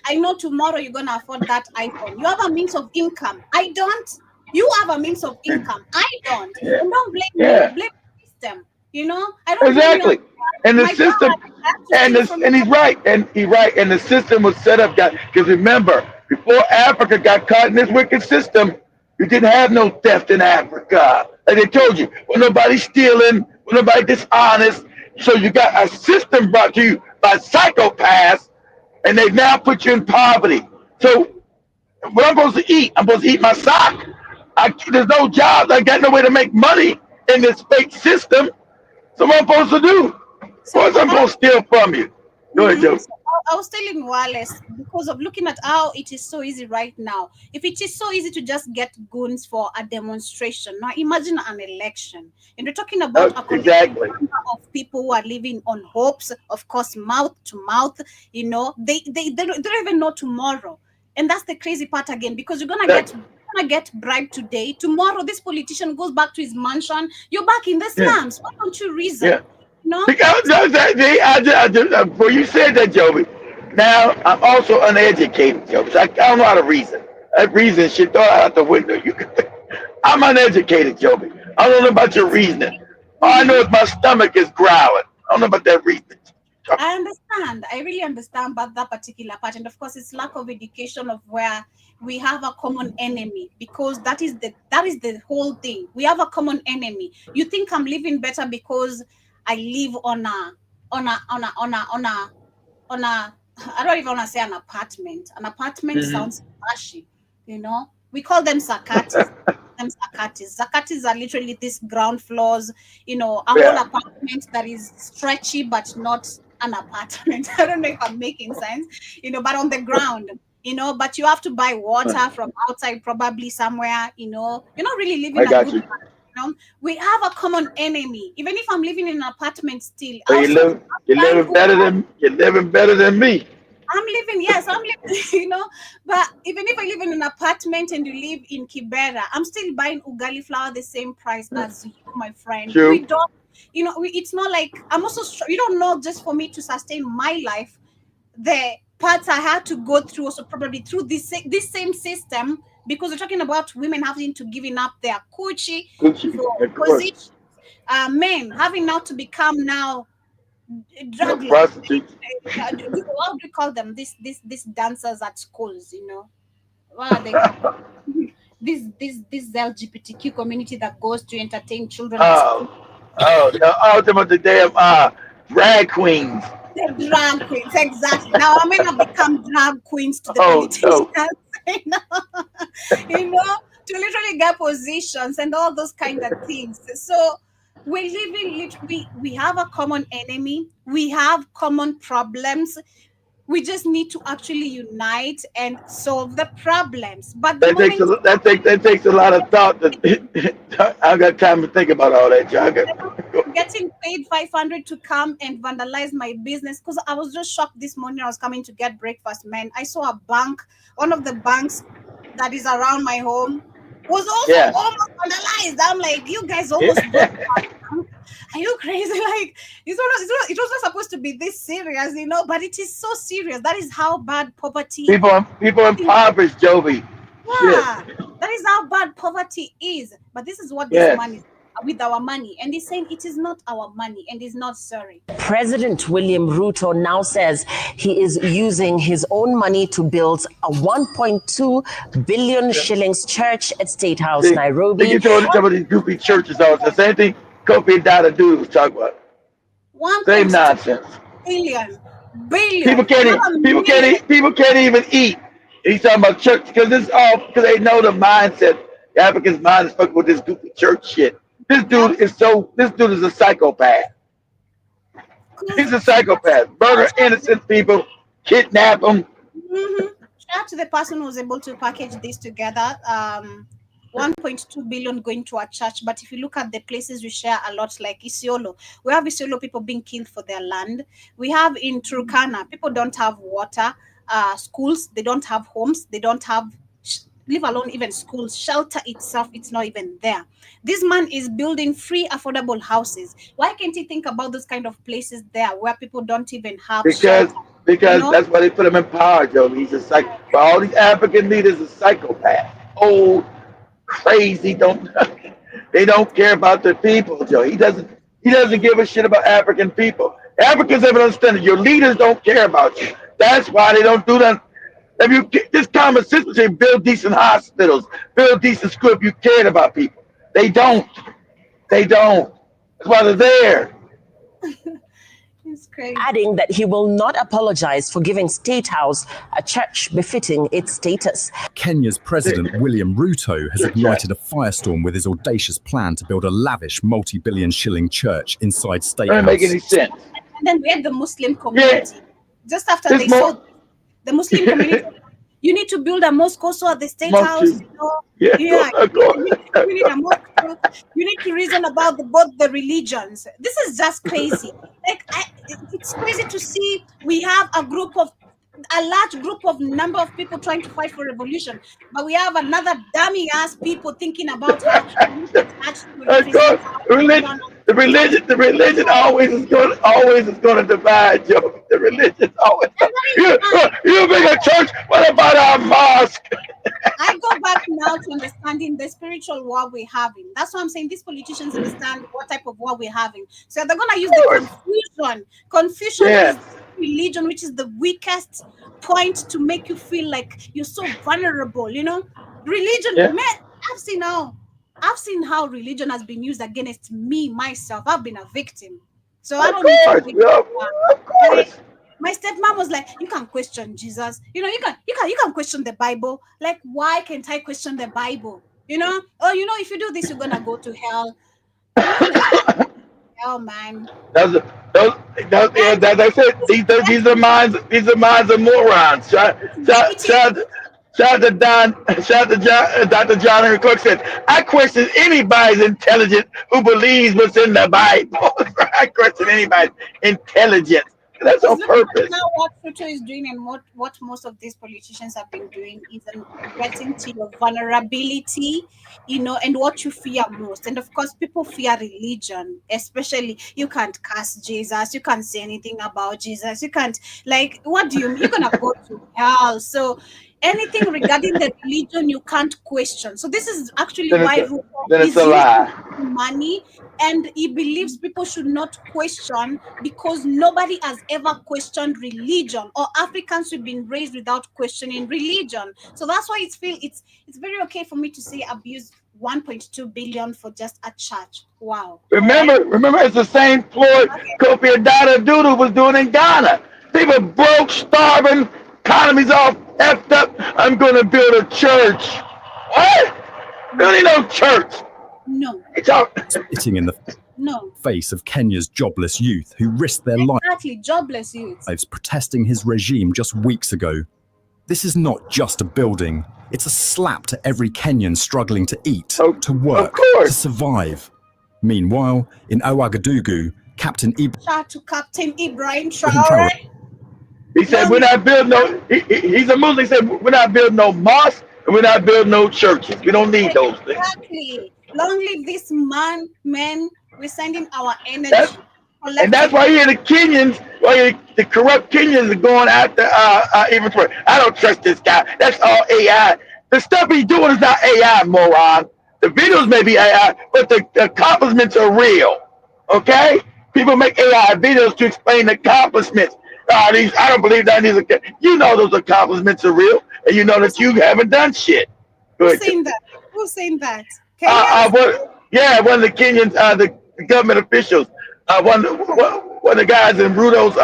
I know tomorrow you're gonna afford that iPhone. You have a means of income. I don't. You have a means of income. I don't. yeah, And don't blame me. yeah. Blame the system. I don't blame you on Exactly. And the my God. system, I have to steal from you. and he's right, and the system was set up, guys. Because remember, before Africa got caught in this wicked system, you didn't have no theft in Africa. Like they told you, well, nobody's stealing, well, nobody dishonest. So you got a system brought to you by psychopaths, and they now put you in poverty. So what I'm supposed to eat? I'm supposed to eat my sock. There's no jobs. I got no way to make money in this fake system. So what I'm supposed to do? Of course, I'm gonna steal from you. Go ahead, Joe. So I was telling Wallace because of looking at how it is so easy right now. If it is so easy to just get goons for a demonstration, now imagine an election. And we're talking about a collective Exactly. number of people who are living on hopes, of course, mouth to mouth. They don't even know tomorrow. And that's the crazy part again, because you're gonna get bribed today. Tomorrow, this politician goes back to his mansion. You're back in the slums. Why don't you reason? Yeah. No. Because before you said that, Joby, now I'm also uneducated, Joby. So I don't know how to reason. That reason shit, throw it out the window. I'm uneducated, Joby. I don't know about your reasoning. All I know is my stomach is growling. I don't know about that reasoning. I understand. I really understand about that particular part. And of course, it's lack of education of where we have a common enemy, because that is the whole thing. We have a common enemy. You think I'm living better because I live on a I don't even want to say an apartment. An apartment sounds flashy, We call them sakatis. Zakatis are literally these ground floors, a whole apartment that is stretchy but not an apartment. I don't know if I'm making sense, but on the ground, but you have to buy water from outside, probably somewhere, you're not really living a good life. We have a common enemy. Even if I'm living in an apartment still, So you're living better than me. I'm living, but even if I live in an apartment and you live in Kibera, I'm still buying ugali flour the same price as you, my friend. True. We don't, it's not like I'm also, you don't know, just for me to sustain my life, the parts I had to go through, also probably through this same system, because we're talking about women having to giving up their coochie for positions, men having now to become now drug prostitutes. What do you call them? These dancers at schools, What are they called? This LGBTQ community that goes to entertain children at school. The damn drag queens. The drag queens, exactly. Now I may not become drag queens to the politicians, to literally get positions and all those kind of things. So we're living, we have a common enemy, we have common problems. We just need to actually unite and solve the problems. But that takes a lot of thought. I got time to think about all that, John. Getting paid 500 to come and vandalize my business, because I was just shocked this morning. I was coming to get breakfast, man. I saw a bank, one of the banks that is around my home, was also almost vandalized. I'm like, you guys almost broke. Are you crazy? Like, it was not supposed to be this serious, but it is so serious. That is how bad poverty. People impoverished, Joby. Yeah, that is how bad poverty is. But this is what this man is with our money, and he's saying it is not our money, and he's not sorry. President William Ruto now says he is using his own money to build a 1.2 billion shillings church at State House, Nairobi. You told some of these goofy churches all the same thing Kofi Dada Dude was talking about. Same nonsense. Billion. People can't even eat. He's talking about church because this is all because they know the mindset. The African's mind is fucking with this goofy church shit. This dude is a psychopath. He's a psychopath. Murder innocent people, kidnap them. Shout out to the person who was able to package this together. 1.2 billion going to a church. But if you look at the places we share a lot, like Isiolo, we have Isiolo people being killed for their land. We have in Turkana, people don't have water, schools, they don't have homes, they don't have, leave alone even schools, shelter itself, it's not even there. This man is building free, affordable houses. Why can't he think about those kind of places there where people don't even have shelter? Because that's why they put him in power, Joe. He's a psych. All these African leaders are psychopaths. Old, crazy, they don't care about the people, Joe. He doesn't give a shit about African people. Africans have an understanding. Your leaders don't care about you. That's why they don't do that. If you get this common sense, say build decent hospitals, build decent schools if you cared about people. They don't. That's why they're there. It's crazy. Adding that he will not apologize for giving State House a church befitting its status. Kenya's President William Ruto has ignited a firestorm with his audacious plan to build a lavish multi-billion shilling church inside State House. Doesn't make any sense. And then we had the Muslim community. Just after This they mo- saw the Muslim community, you need to build a mosque also at the State Mosque House. too. Yeah, of course. You need a mosque too. You need to reason about both the religions. This is just crazy. Like, it's crazy to see we have a large group of number of people trying to fight for revolution, but we have another dummy ass people thinking about how actually Of represent course, the religion always is going to divide, Joe. The religion always. You make a church. What about our mosque? I go back now to understanding the spiritual war we're having. That's why I'm saying these politicians understand what type of war we're having. So they're going to use the confusion. Confusion is religion, which is the weakest point to make you feel like you're so vulnerable. Religion. Man, I've seen how religion has been used against me myself. I've been a victim, so I don't need to. Of course. My stepmom was like, "You can question Jesus. You can question the Bible. Like, why can't I question the Bible? If you do this, you're gonna go to hell. Hell, man." That's it. These are minds of morons. Shout to Dr. John Henry Clark said, I question anybody's intelligence who believes what's in the Bible. I question anybody's intelligence. That's on purpose. Now what Ruto is doing and what most of these politicians have been doing is getting to your vulnerability, and what you fear most. And of course, people fear religion, especially you can't curse Jesus, you can't say anything about Jesus, you can't, like, what do you're gonna go to hell. So anything regarding the religion you can't question. So this is actually why Ruto is using money, and he believes people should not question because nobody has ever questioned religion, or Africans have been raised without questioning religion. So that's why it's very okay for me to say abuse 1.2 billion for just a church. Wow. Remember, it's the same Floyd Kofi Addo was doing in Ghana. People broke, starving, economy's all effed up. I'm going to build a church. What? You don't need no church. No. Spitting in the face of Kenya's jobless youth who risked their jobless youth lives protesting his regime just weeks ago. This is not just a building. It's a slap to every Kenyan struggling to eat, to work, to survive. Meanwhile, in Ouagadougou, Captain Ibrahim Traore. He said, we're not building no, he's a Muslim. He said, we're not building no mosques and we're not building no churches. We don't need those things. Exactly. Long live this man. We're sending our energy. And that's why here the Kenyans, the corrupt Kenyans are going after even for. I don't trust this guy. That's all AI. The stuff he's doing is not AI, moron. The videos may be AI, but the accomplishments are real. Okay? People make AI videos to explain the accomplishments. I don't believe that these are. You know those accomplishments are real, and you know that you haven't done shit. Who's saying that? Who's saying that? One of the Kenyans, the government officials. One of the guys in Ruto's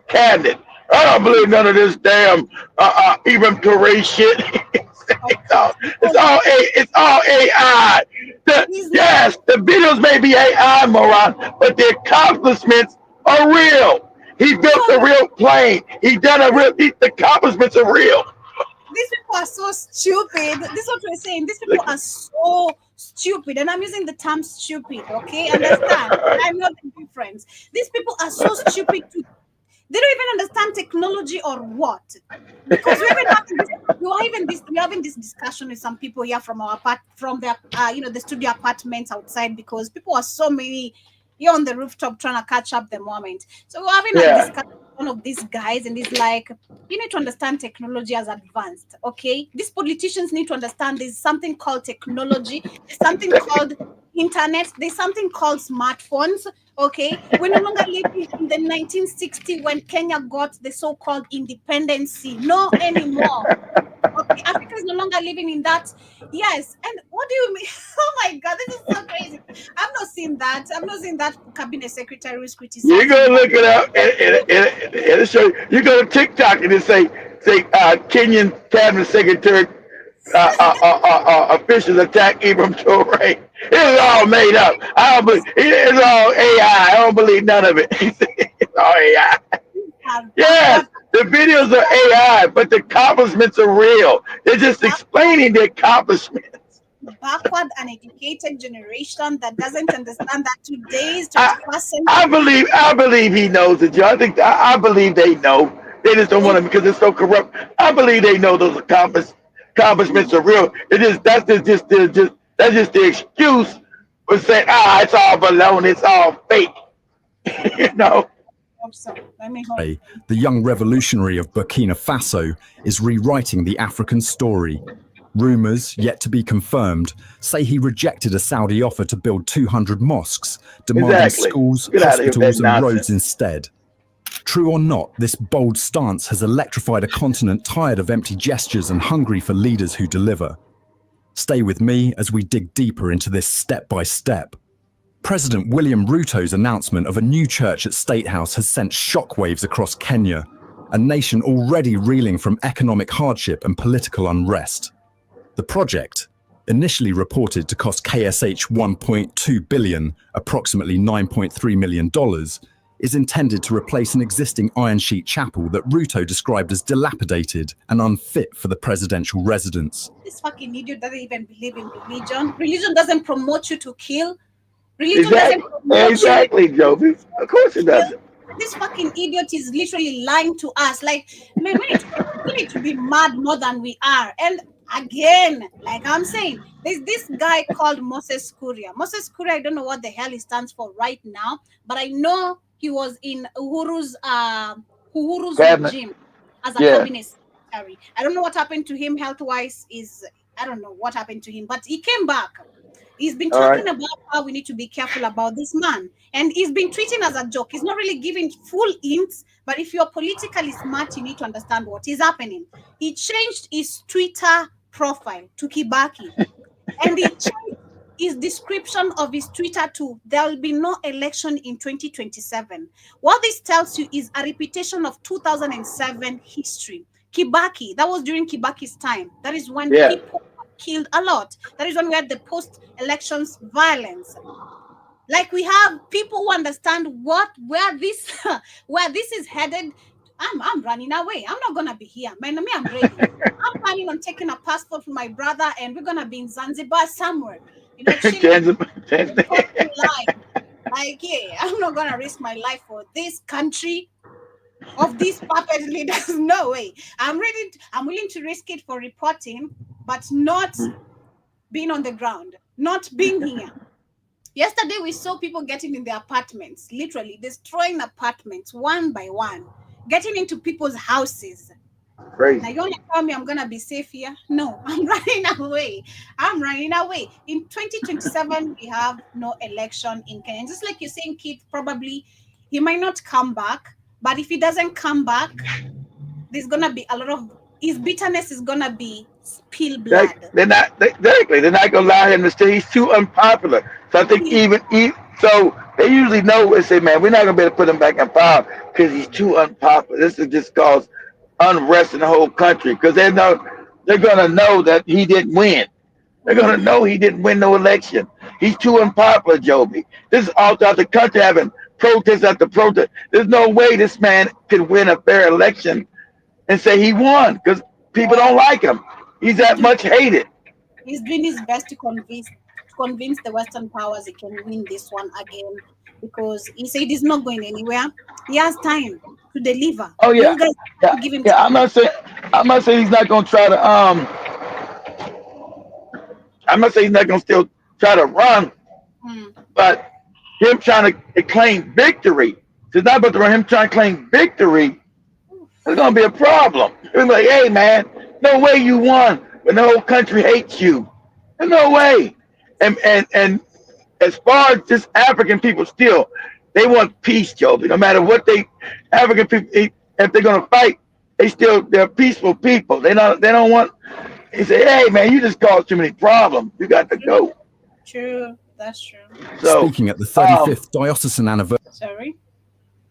cabinet. I don't believe none of this damn Ibram Toure shit. It's all AI. The videos may be AI, moron, but the accomplishments are real. He built a real plane. The accomplishments are real. These people are so stupid. This is what we're saying. These people are so stupid. And I'm using the term stupid, okay? Understand? I know the difference. These people are so stupid they don't even understand technology or what. Because we're having this discussion with some people here from the studio apartments outside, because people are so many here on the rooftop trying to catch up the moment. So we're having a discussion with one of these guys, and he's like, you need to understand technology as advanced, okay? These politicians need to understand there's something called technology, there's something called internet, there's something called smartphones, okay? We're no longer living in the 1960s when Kenya got the so-called independency. No anymore. Okay, Africa is no longer living in that. Yes. And what do you mean? Oh my God, this is so crazy. I've not seen that. Cabinet secretary who's criticizing. You're gonna look it up and it'll show you. You go to TikTok and it say Kenyan cabinet secretary officials attack Ibram Toure. It's all made up. It's all AI. I don't believe none of it. all AI. Yes, the videos are AI, but the accomplishments are real. They're just explaining the accomplishments. Backward and educated generation that doesn't understand that today's 21st century. I believe he knows it, Joe. I believe they know. They just don't want to because it's so corrupt. I believe they know those accomplishments are real. That's just the excuse for saying, it's all baloney, it's all fake. You know. The young revolutionary of Burkina Faso is rewriting the African story. Rumours, yet to be confirmed, say he rejected a Saudi offer to build 200 mosques, demanding schools, hospitals and roads instead. True or not, this bold stance has electrified a continent tired of empty gestures and hungry for leaders who deliver. Stay with me as we dig deeper into this step by step. President William Ruto's announcement of a new church at State House has sent shockwaves across Kenya, a nation already reeling from economic hardship and political unrest. The project, initially reported to cost KSH 1.2 billion, approximately $9.3 million, is intended to replace an existing iron sheet chapel that Ruto described as dilapidated and unfit for the presidential residence. This fucking idiot doesn't even believe in religion. Religion doesn't promote you to kill. Religion doesn't promote you. Joby. Of course it doesn't. This fucking idiot is literally lying to us. Like, man, we need to be mad more than we are. And again, like I'm saying, there's this guy called Moses Kuria. Moses Kuria, I don't know what the hell he stands for right now, but I know he was in Uhuru's regime as a cabinet secretary. I don't know what happened to him health-wise. I don't know what happened to him, but he came back. He's been talking about how we need to be careful about this man. And he's been treating as a joke. He's not really giving full hints, but if you're politically smart, you need to understand what is happening. He changed his Twitter profile to Kibaki. And he changed his description of his Twitter to, there will be no election in 2027. What this tells you is a repetition of 2007 history. Kibaki, that was during Kibaki's time. That is when people killed a lot. That is when we had the post-elections violence. Like, we have people who understand where this is headed. I'm running away. I'm not gonna be here. Man, I'm ready. I'm planning on taking a passport for my brother, and we're gonna be in Zanzibar somewhere. You know, like, I'm not gonna risk my life for this country of these puppet leaders. No way. I'm willing to risk it for reporting, but not being on the ground, not being here. Yesterday, we saw people getting in their apartments, literally destroying apartments one by one, getting into people's houses. Crazy. Now, you want to tell me I'm going to be safe here? No, I'm running away. I'm running away. In 2027, we have no election in Kenya. Just like you're saying, Keith, probably he might not come back, but if he doesn't come back, there's going to be a lot of, his bitterness is going to be spill blood. They're not going to allow him to stay. He's too unpopular. So I think so they usually know and say, man, we're not going to be able to put him back in power because he's too unpopular. This is just cause unrest in the whole country because they're going to know that he didn't win. They're going to know he didn't win no election. He's too unpopular, Joby. This is all throughout the country having protest after protest. There's no way this man could win a fair election and say he won because people don't like him. He's that much hated. He's doing his best to convince the Western powers he can win this one again because he said he's not going anywhere. He has time to deliver. Oh yeah, give him time. I'm not saying he's not going to try to I'm not saying he's not going to still try to run, but him trying to claim victory. It's not about to run. Him trying to claim victory. There's going to be a problem. It's like, hey man, no way you won when the whole country hates you. There's no way. And as far as just African people, still they want peace, Joby. No matter what African people, if they're gonna fight, they're peaceful people. They don't want. He say, hey man, you just caused too many problems. You got to go. True, that's true. So, speaking at the 35th diocesan anniversary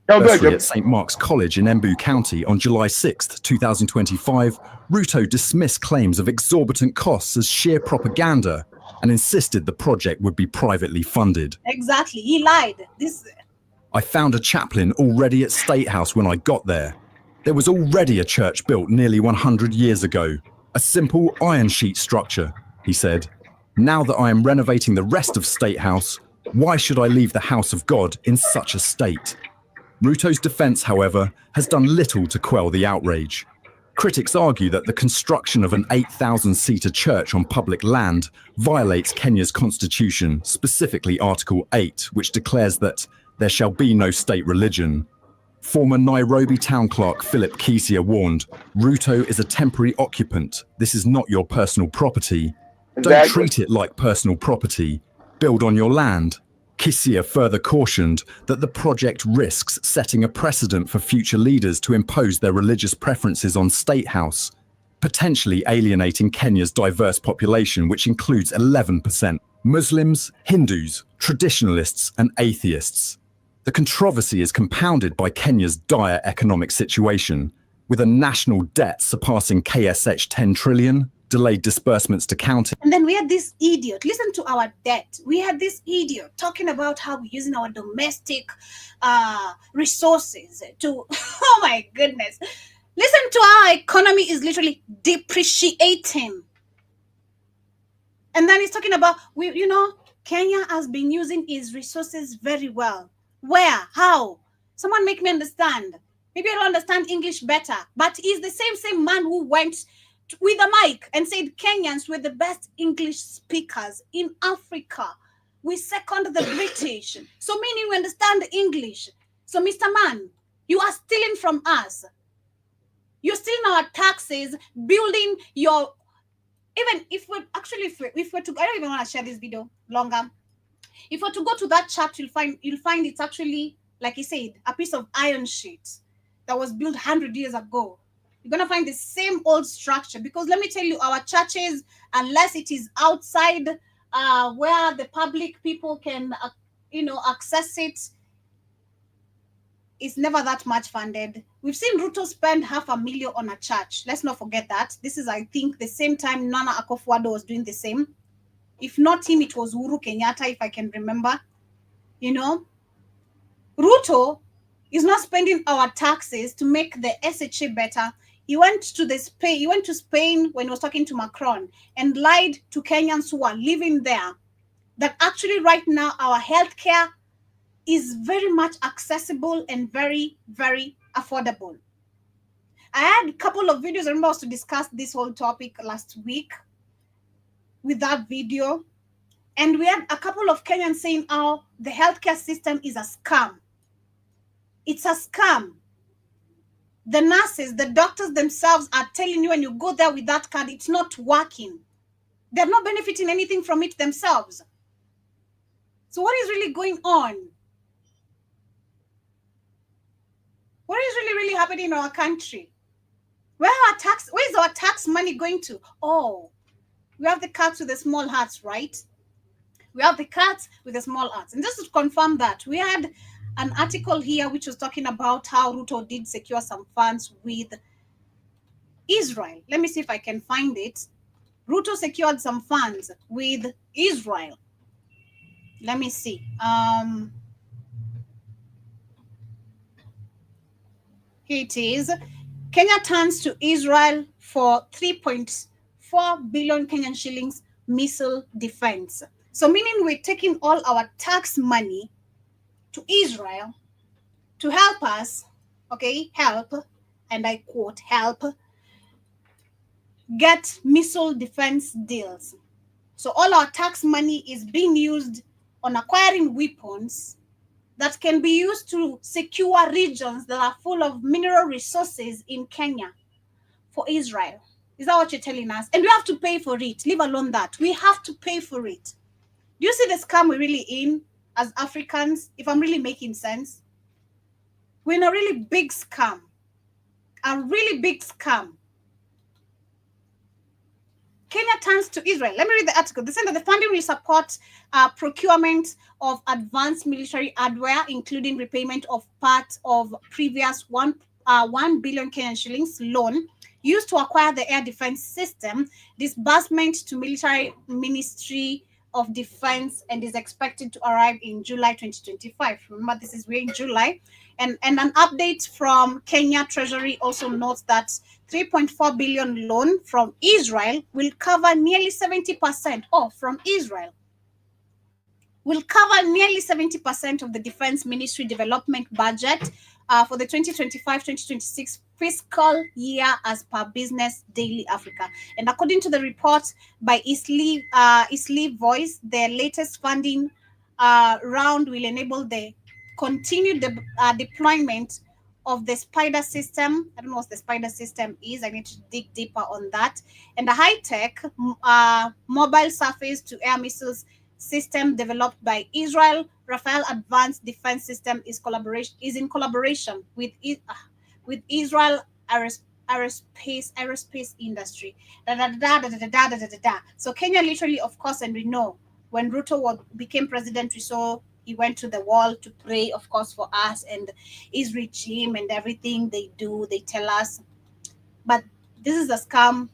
at St. Mark's College in Embu County on July 6th, 2025, Ruto dismissed claims of exorbitant costs as sheer propaganda and insisted the project would be privately funded. Exactly. He lied. I found a chaplain already at State House when I got there. There was already a church built nearly 100 years ago. A simple iron sheet structure, he said. Now that I am renovating the rest of State House, why should I leave the house of God in such a state? Ruto's defence, however, has done little to quell the outrage. Critics argue that the construction of an 8,000-seater church on public land violates Kenya's constitution, specifically Article 8, which declares that there shall be no state religion. Former Nairobi town clerk Philip Kisia warned, Ruto is a temporary occupant. This is not your personal property. Don't treat it like personal property. Build on your land. Kisia further cautioned that the project risks setting a precedent for future leaders to impose their religious preferences on State House, potentially alienating Kenya's diverse population, which includes 11% Muslims, Hindus, traditionalists, and atheists. The controversy is compounded by Kenya's dire economic situation, with a national debt surpassing KSH 10 trillion, delayed disbursements to county. And then we had this idiot, listen to our debt. We had this idiot talking about how we're using our domestic resources to, oh my goodness. Listen to our economy is literally depreciating. And then he's talking about, Kenya has been using its resources very well. Where? How? Someone make me understand. Maybe I don't understand English better, but he's the same man who went with a mic and said Kenyans were the best English speakers in Africa. We second the British. So meaning we understand English. So Mr. Man, you are stealing from us. You're stealing our taxes, building your, even if we're actually, if we're to, I don't even want to share this video longer. If we're to go to that chart, you'll find it's actually, like he said, a piece of iron sheet that was built 100 years ago. You're going to find the same old structure, because let me tell you, our churches, unless it is outside where the public people can, access it, it's never that much funded. We've seen Ruto spend $500,000 on a church. Let's not forget that. This is, I think, the same time Nana Akufo-Addo was doing the same. If not him, it was Uhuru Kenyatta, if I can remember. Ruto is not spending our taxes to make the SHA better. He went to Spain when he was talking to Macron and lied to Kenyans who are living there that actually right now our healthcare is very much accessible and very, very affordable. I had a couple of videos. I remember I was to discuss this whole topic last week with that video. And we had a couple of Kenyans saying how the healthcare system is a scam. It's a scam. The nurses, the doctors themselves are telling you when you go there with that card, it's not working. They're not benefiting anything from it themselves. So what is really going on? What is really happening in our country? Where's our tax money going to? Oh, we have the cats with the small hearts, right? We have the cats with the small hearts. And just to confirm that, we had an article here which was talking about how Ruto did secure some funds with Israel. Let me see if I can find it. Ruto secured some funds with Israel. Let me see. Here it is. Kenya turns to Israel for 3.4 billion Kenyan shillings missile defense. So meaning we're taking all our tax money to Israel to help us, help, and I quote, help get missile defense deals. So all our tax money is being used on acquiring weapons that can be used to secure regions that are full of mineral resources in Kenya for Israel. Is that what you're telling us? And we have to pay for it. Leave alone that. We have to pay for it. Do you see the scam we're really in as Africans? If I'm really making sense. We're in a really big scam. A really big scam. Kenya turns to Israel. Let me read the article. They say that the funding will support procurement of advanced military hardware, including repayment of part of previous 1 billion Kenyan shillings loan used to acquire the air defense system, disbursement to military ministry of Defense and is expected to arrive in July 2025. Remember, this is we're in July. And an update from Kenya Treasury also notes that 3.4 billion loan from Israel will cover nearly 70% from Israel. Will cover nearly 70% of the Defense Ministry development budget for the 2025-2026 fiscal year as per Business Daily Africa. And according to the report by Isli Voice, the latest funding round will enable the continued deployment of the Spider system. I don't know what the Spider system is. I need to dig deeper on that. And the high-tech mobile surface-to-air missiles system developed by Israel, Rafael Advanced Defense System is in collaboration with Israel aerospace industry. So Kenya literally, of course, and we know when Ruto became president, we saw he went to the wall to pray, of course, for us and his regime and everything they do. They tell us, but this is a scam,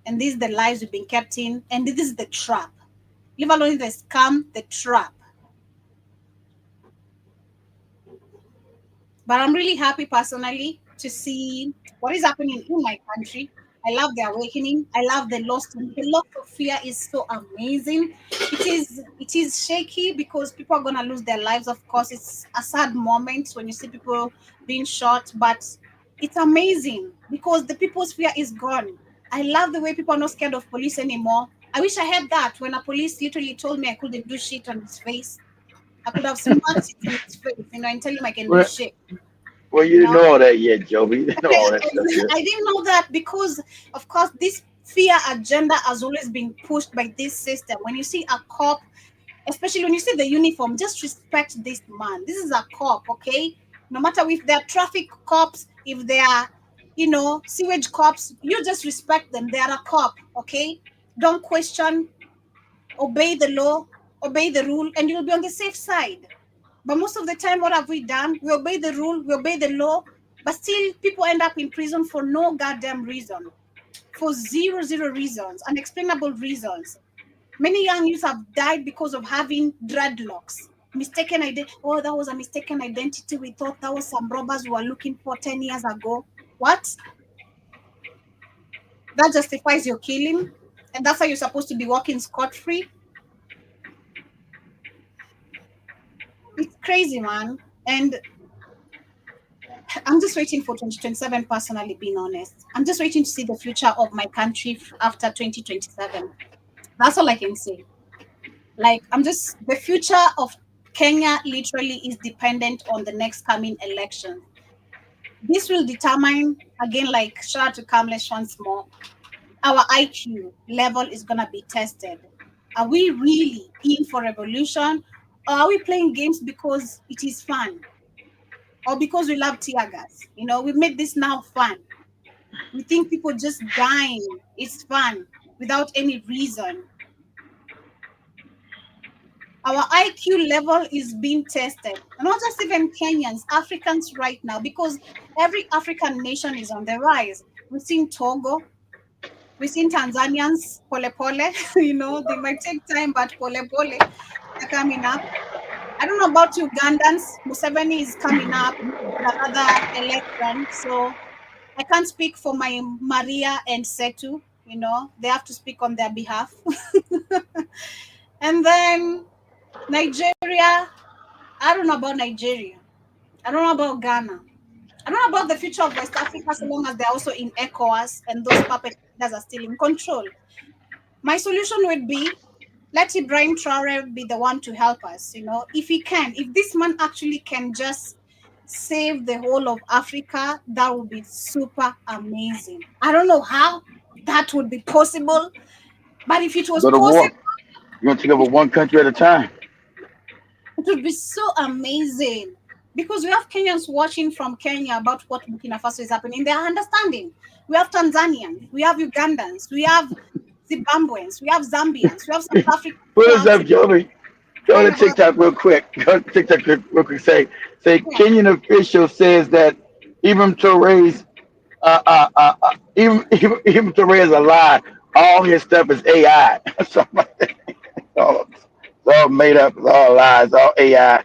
and this is the lives we've been kept in, and this is the trap. Leave alone the scam, the trap. But I'm really happy personally to see what is happening in my country. I love the awakening. I love the loss. The loss of fear is so amazing. It is shaky because people are gonna lose their lives. Of course, it's a sad moment when you see people being shot, but it's amazing because the people's fear is gone. I love the way people are not scared of police anymore. I wish I had that when a police literally told me I couldn't do shit on his face. I could have smacked it in his face, and tell him I can do shit. Well, you didn't know all that yet, Joby. You didn't know all that stuff yet. I didn't know that because, of course, this fear agenda has always been pushed by this system. When you see a cop, especially when you see the uniform, just respect this man. This is a cop, okay? No matter if they're traffic cops, if they are, sewage cops, you just respect them. They are a cop, okay? Don't question, obey the law, obey the rule, and you'll be on the safe side. But most of the time, what have we done? We obey the rule, we obey the law, but still people end up in prison for no goddamn reason. For zero reasons, unexplainable reasons. Many young youths have died because of having dreadlocks. Mistaken identity. Oh, that was a mistaken identity. We thought that was some robbers we were looking for 10 years ago. What? That justifies your killing? And that's how you're supposed to be walking scot-free? It's crazy, man. And I'm just waiting for 2027, personally, being honest. I'm just waiting to see the future of my country after 2027. That's all I can say. The future of Kenya literally is dependent on the next coming election. This will determine, again, shout out to Kamlesh once more, our IQ level is going to be tested. Are we really in for revolution? Or are we playing games because it is fun? Or because we love tear gas? We've made this now fun. We think people just dying, it's fun, without any reason. Our IQ level is being tested. And not just even Kenyans, Africans right now, because every African nation is on the rise. We've seen Togo, we've seen Tanzanians, pole pole, they might take time, but pole pole, they're coming up. I don't know about Ugandans. Museveni is coming up with another election, so I can't speak for my Maria and Setu. They have to speak on their behalf. And then Nigeria. I don't know about Nigeria. I don't know about Ghana. I don't know about the future of West Africa, so long as they're also in ECOWAS and those puppet leaders are still in control. My solution would be, let Ibrahim Traore be the one to help us, if he can. If this man actually can just save the whole of Africa, that would be super amazing. I don't know how that would be possible, but if it was possible... You're going to take over one country at a time. It would be so amazing. Because we have Kenyans watching from Kenya about what Burkina Faso is happening. They are understanding. We have Tanzanians, we have Ugandans, we have Zimbabweans, we have Zambians, we have South Africans. What is up, Joey? Go to TikTok real quick. Go to TikTok real quick. Say Kenyan official says that even Toure's even Toure is a lie. All his stuff is AI. Something like that. It's all made up. It's all lies. All AI.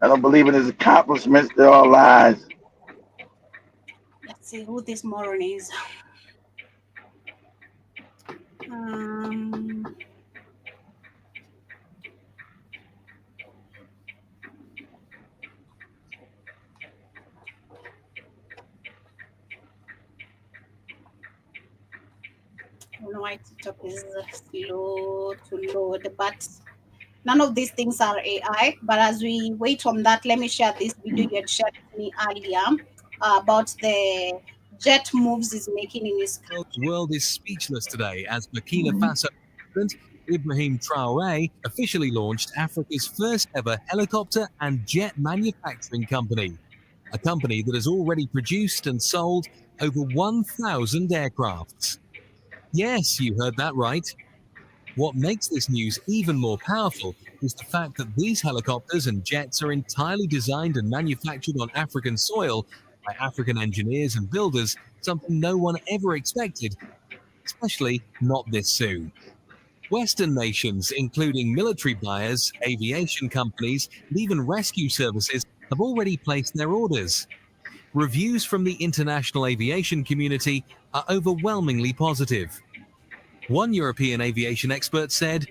I don't believe in his accomplishments. They're all lies. Let's see who this moron is. I don't know why TikTok is slow to load, but none of these things are AI. But as we wait on that, let me share this video you had shared with me earlier about the jet moves he's making in his country. The world is speechless today as Burkina Faso President Ibrahim Traoré officially launched Africa's first ever helicopter and jet manufacturing company, a company that has already produced and sold over 1,000 aircrafts. Yes, you heard that right. What makes this news even more powerful is the fact that these helicopters and jets are entirely designed and manufactured on African soil by African engineers and builders, something no one ever expected, especially not this soon. Western nations, including military buyers, aviation companies, and even rescue services, have already placed their orders. Reviews from the international aviation community are overwhelmingly positive. One European aviation expert said,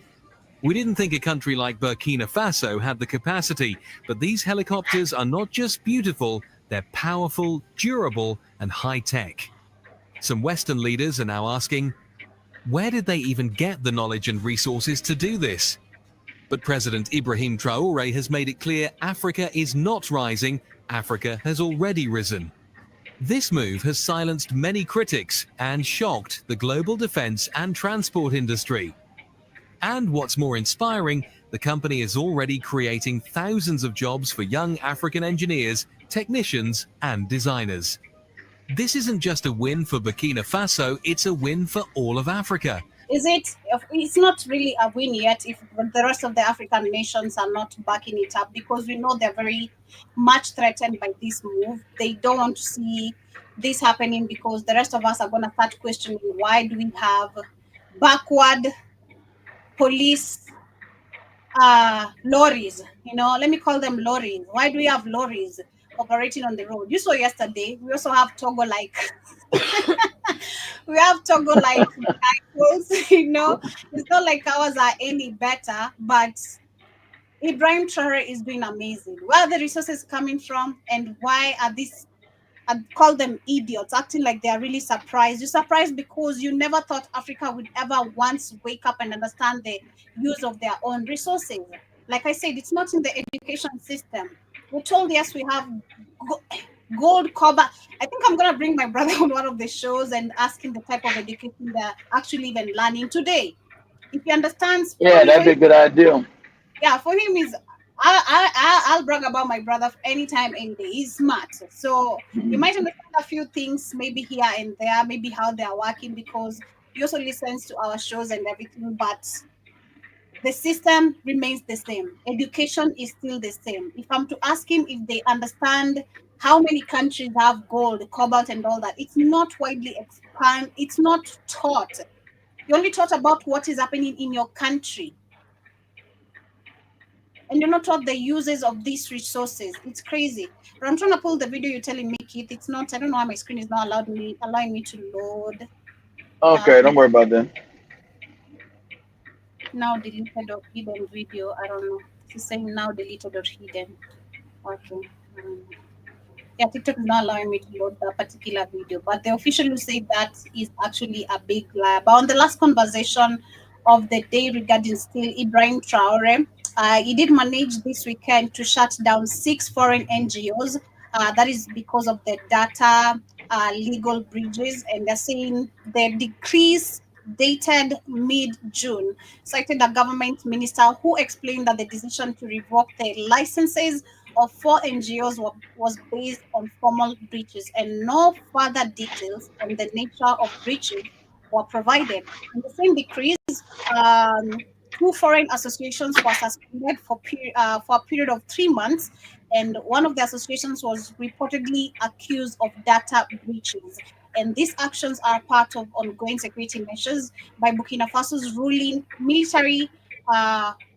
"We didn't think a country like Burkina Faso had the capacity, but these helicopters are not just beautiful, they're powerful, durable, and high-tech." Some Western leaders are now asking, where did they even get the knowledge and resources to do this? But President Ibrahim Traoré has made it clear Africa is not rising, Africa has already risen. This move has silenced many critics and shocked the global defense and transport industry. And what's more inspiring, the company is already creating thousands of jobs for young African engineers, technicians, and designers. This isn't just a win for Burkina Faso, it's a win for all of Africa. It's not really a win yet if the rest of the African nations are not backing it up, because we know they're very much threatened by this move. They don't want to see this happening because the rest of us are going to start questioning, why do we have backward police lorries? Let me call them lorries. Why do we have lorries operating on the road? You saw yesterday, we also have Togo like we have Togo like vehicles, it's not like ours are any better, but Ibrahim Traore is doing amazing. Where are the resources coming from, and why are these, I call them idiots, acting like they are really surprised? You're surprised because you never thought Africa would ever once wake up and understand the use of their own resources. Like I said, it's not in the education system. We're told, yes, we have gold cover. I think I'm going to bring my brother on one of the shows and ask him the type of education they're actually even learning today. If he understands. Yeah, that'd be a good idea. Yeah, for him is, I'll brag about my brother anytime, any day. He's smart. So you might understand a few things, maybe here and there, maybe how they are working, because he also listens to our shows and everything, but the system remains the same. Education is still the same. If I'm to ask him if they understand how many countries have gold, cobalt, and all that, it's not widely expanded. It's not taught. You only taught about what is happening in your country. And you're not taught the uses of these resources. It's crazy. But I'm trying to pull the video you're telling me, Keith. It's not, I don't know why my screen is not allowing me to load. Okay, don't worry about that. Now deleted or hidden video. I don't know. It's saying now deleted or hidden. Okay. Yeah, TikTok is not allowing me to load that particular video, but the official will say that is actually a big lie. But on the last conversation of the day regarding still Ibrahim Traore, he did manage this weekend to shut down 6 foreign NGOs. That is because of the data legal breaches, and they're saying the decrease dated mid-June cited a government minister who explained that the decision to revoke the licenses of 4 NGOs was based on formal breaches, and no further details on the nature of breaches were provided. In the same decrease, 2 foreign associations were suspended for a period of 3 months, and one of the associations was reportedly accused of data breaches. And these actions are part of ongoing security measures by Burkina Faso's ruling military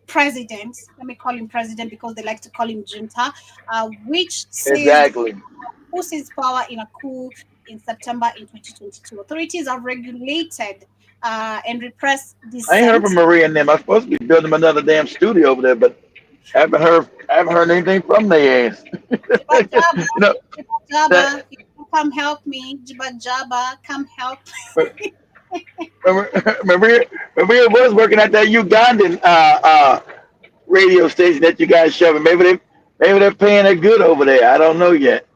president. Let me call him president because they like to call him junta, which seized forces power in a coup in September in 2022. Authorities have regulated and repressed dissent. I ain't heard from Maria and them. I'm supposed to be building them another damn studio over there, but haven't heard anything from their ass. Jabba, come help me. Jabba, come help. Maria was working at that Ugandan radio station that you guys showing. Maybe they're paying her good over there. I don't know yet.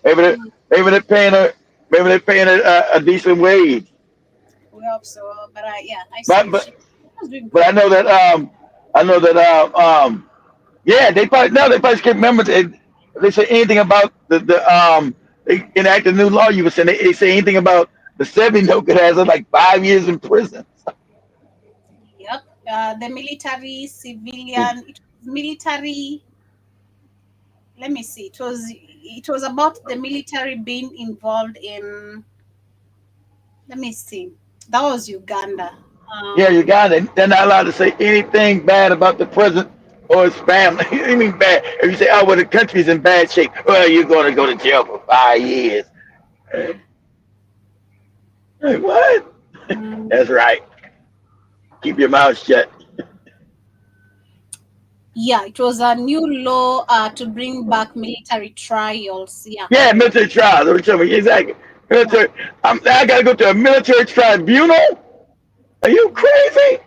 maybe they're paying her a decent wage. We hope so, but yeah, I see. But I know that yeah, they probably can't remember if they say anything about they enact a new law. You were saying they say anything about the 70 no could has like 5 years in prison. Yep, the military, civilian, it was military. Let me see. It was about the military being involved in. Let me see. That was Uganda. Yeah, Uganda. They're not allowed to say anything bad about the president or his family. I mean bad. If you say, "Oh, well, the country's in bad shape," well, you're going to go to jail for 5 years. Hey, what? That's right. Keep your mouth shut. Yeah, it was a new law to bring back military trials. Yeah, military trials. Exactly. Military. I got to go to a military tribunal? Are you crazy?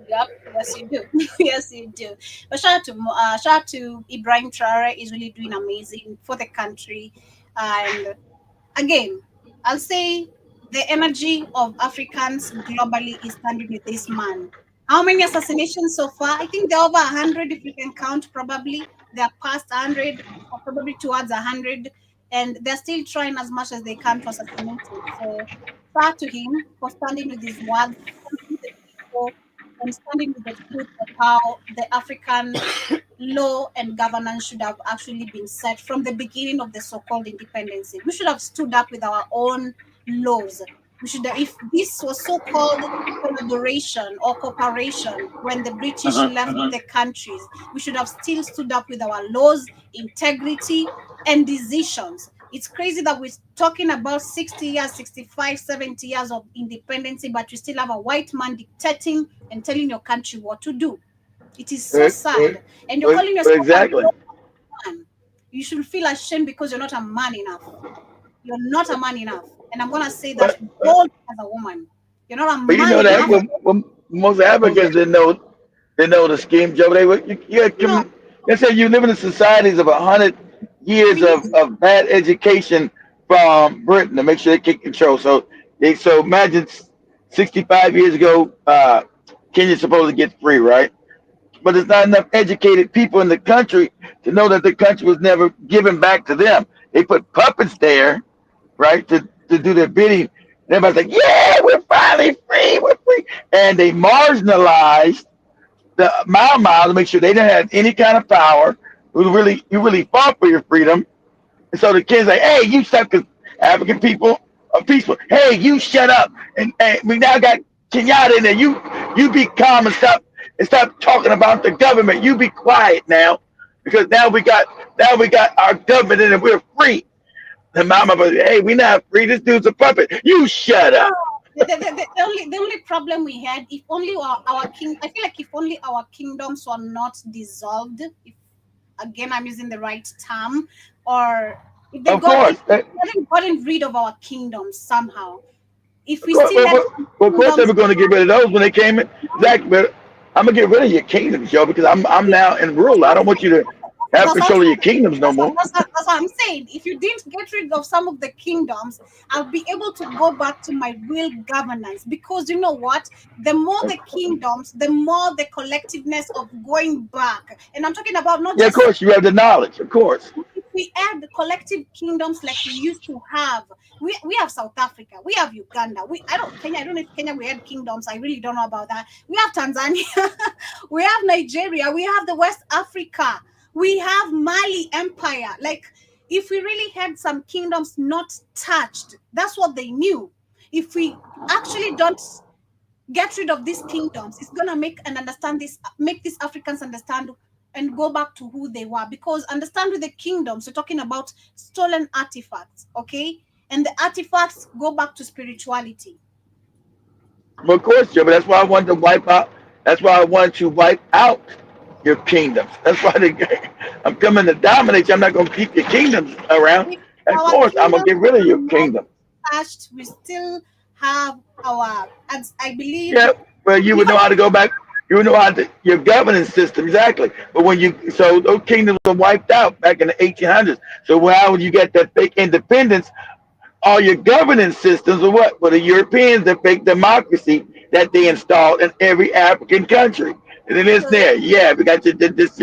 Yep. Yes, you do. Yes, you do. But shout out to Ibrahim Traore is really doing amazing for the country. And again, I'll say the energy of Africans globally is standing with this man. How many assassinations so far? I think they're over 100 if you can count, probably. They're past 100 or probably towards 100. And they're still trying as much as they can to assassinate him. So shout to him for standing with his words, standing with the people, and standing with the truth of how the African law and governance should have actually been set from the beginning of the so-called independence. We should have stood up with our own laws. We should have, if this was so-called collaboration or cooperation when the British left the countries, we should have still stood up with our laws, integrity, and decisions. It's crazy that we're talking about 60 years, 65, 70 years of independence, but you still have a white man dictating and telling your country what to do. It is so sad. And you're calling yourself exactly. a man. You should feel ashamed because you're not a man enough. You're not a man enough. And I'm going to say that bold as a woman. You're not a man enough. But you know that when most Africans didn't know the scheme, Joe. They say you live in societies of 100 years of bad education from Britain to make sure they keep control. So imagine 65 years ago, Kenya's supposed to get free, right? But there's not enough educated people in the country to know that the country was never given back to them. They put puppets there, right, to do their bidding. And everybody's like, yeah, we're finally free, we're free. And they marginalized the Mau to make sure they didn't have any kind of power. You really fought for your freedom. And so the kids like, hey, you shut, because African people are peaceful. Hey, you shut up. And we now got Kenyatta in there. You be calm and stop talking about the government. You be quiet now, because now we got our government in and we're free. And Mama was, hey, we're not free. This dude's a puppet. You shut up. The only problem we had, if only our king, I feel like if only our kingdoms were not dissolved, if again I'm using the right term, or if they hadn't gotten rid of our kingdoms somehow. If we still had of course they were going to get rid of those when they came in. Exactly, but I'm gonna get rid of your kingdoms, Joe, because I'm now in rule. I don't want you to have control of your kingdoms no more. That's what I'm saying. If you didn't get rid of some of the kingdoms, I'll be able to go back to my real governance. Because you know what? The more the kingdoms, the more the collectiveness of going back. And I'm talking about not just... of course, you have the knowledge, of course. If we add the collective kingdoms like we used to have, we have South Africa, we have Uganda, I don't know if Kenya we had kingdoms, I really don't know about that. We have Tanzania, we have Nigeria, we have the West Africa, we have Mali Empire. Like, if we really had some kingdoms not touched, that's what they knew. If we actually don't get rid of these kingdoms, it's gonna make these Africans understand and go back to who they were. Because understand, with the kingdoms, we're talking about stolen artifacts, okay? And the artifacts go back to spirituality. Well, of course, Joe, but that's why I wanted to wipe out. That's why I wanted to wipe out your kingdoms. That's why I'm coming to dominate you. I'm not going to keep your kingdoms around. If Of our course, I'm going to kingdoms get rid of are your not kingdom. touched, we still have our, as I believe, Yeah, well, you would even know how to go back. You would know how to your governance system exactly. But so those kingdoms were wiped out back in the 1800s. So how would you get that fake independence? All your governance systems are what? Well, the Europeans, the fake democracy that they installed in every African country. And it is there. Yeah, we got this.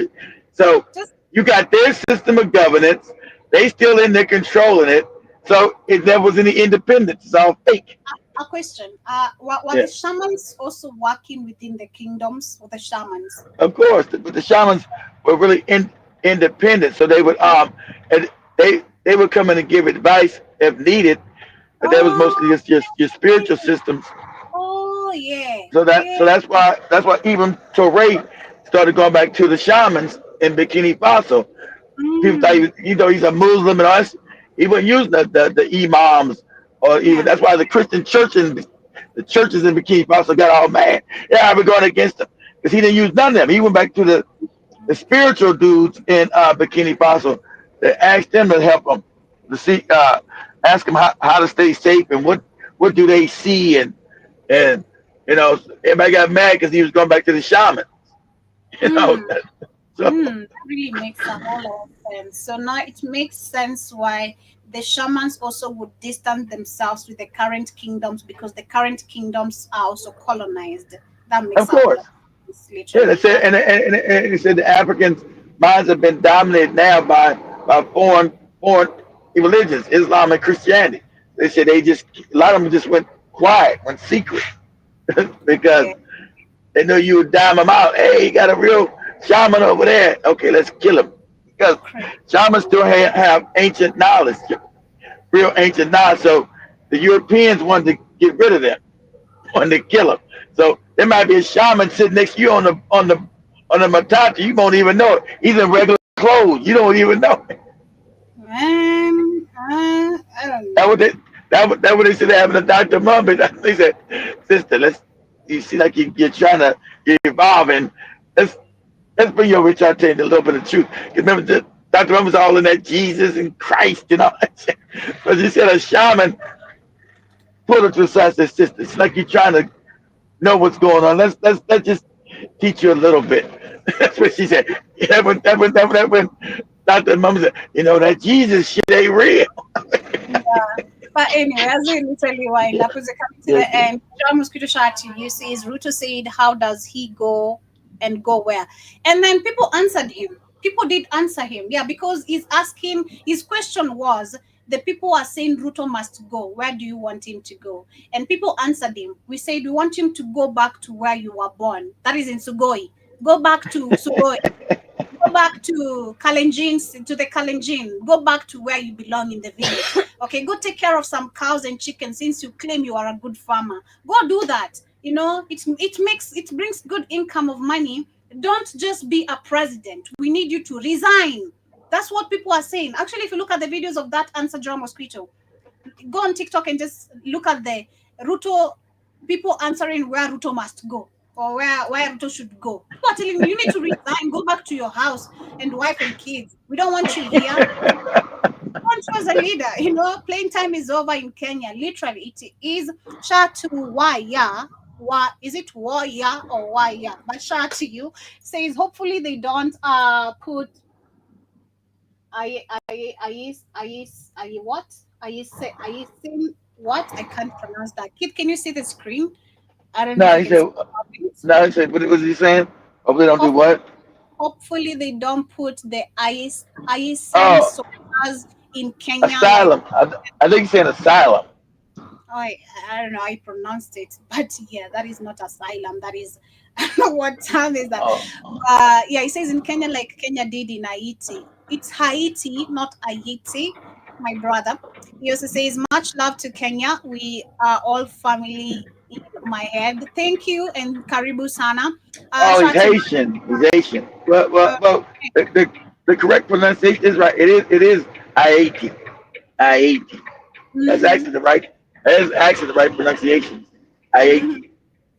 So just you got their system of governance. They still in there controlling it. So there was any independence. It's all fake. a question. Were Yeah, the shamans also working within the kingdoms, or the shamans? of course. But the shamans were really independent. So they would and they would come in and give advice if needed. But that was mostly Oh, just your spiritual systems. oh yeah, So yeah. that's why even Torre started going back to the shamans in Bikini Faso. People thought Mm, he's a Muslim and us. He wasn't using the imams or even yeah. that's why the Christian church and the churches in Bikini Faso got all mad. Yeah, we're going against him because he didn't use none of them. He went back to the spiritual dudes in Bikini Faso. They asked them to help them to see, ask them how to stay safe and what do they see and everybody got mad because he was going back to the shaman. You know, Mm. so That really makes a whole lot of sense. So now it makes sense why the shamans also would distance themselves with the current kingdoms, because the current kingdoms are also colonized. That of makes a whole lot course, of sense, yeah. They literally. said and they said the Africans' minds have been dominated now by foreign religions, Islam and Christianity. They said a lot of them just went quiet, went secret because Yeah. they know you would dime them out. Hey, you got a real shaman over there. Okay, let's kill him because Crazy. shamans still have ancient knowledge, real ancient knowledge. So the Europeans wanted to get rid of them, wanted to kill them. So there might be a shaman sitting next to you on the matata. You won't even know it. He's in regular clothes. You don't even know it. I don't That know. what they that what they said having a Dr. Muhammad. They said, sister, you see like you're trying to you're evolving. Let's let's bring your rich out a little bit of truth. 'Cause remember Dr. Muhammad's all in that Jesus and Christ and all that shit. But she said a shaman pulled her to the side and said, sister, it's like you're trying to know what's going on. Let's just teach you a little bit. That's what she said. That when Dr. Muhammad said, that Jesus shit ain't real. Yeah. But anyway, as we literally wind up, as we're coming to Yes, the end, John Mosquito Shark to you says, Ruto said, how does he go and go where? And then people answered him. People did answer him. Yeah, because he's asking, his question was, the people are saying Ruto must go. Where do you want him to go? And people answered him. We said, we want him to go back to where you were born. That is in Sugoi. Go back to Sugoi. Go back to Kalenjin, to the Kalenjin. Go back to where you belong in the village. Okay, go take care of some cows and chickens since you claim you are a good farmer. Go do that. It brings good income of money. Don't just be a president. We need you to resign. That's what people are saying. Actually, if you look at the videos of that answer, John Mosquito, go on TikTok and just look at the Ruto people answering where Ruto must go, or where Ruto should go. People are telling you need to resign, go back to your house and wife and kids. We don't want you here. We want you as a leader. Playing time is over in Kenya. Literally, it is Shatu Waya. Is it Waya or Waya? But Shatu says hopefully they don't put I what? I saying what? I can't pronounce that. Kid, can you see the screen? I don't know if No, you he can see said. the comments. No, he said. What was he saying? Hopefully, they don't do Hope, what? hopefully they don't put the ISN Oh, soldiers in Kenya like asylum. I think he's saying asylum. I don't know how I pronounced it, but yeah, that is not asylum. That is what term is that? Oh, Yeah, it says in Kenya like Kenya did in Haiti. It's Haiti, not Haiti, my brother. He also says, much love to Kenya. We are all family in my head. Thank you, and Karibu Sana. Oh, he's Shout to Haitian. He's Haitian. uh, The correct pronunciation is right. It is Haiti. Haiti. That's mm-hmm, actually the right. That is actually the right pronunciation. mm-hmm. Haiti.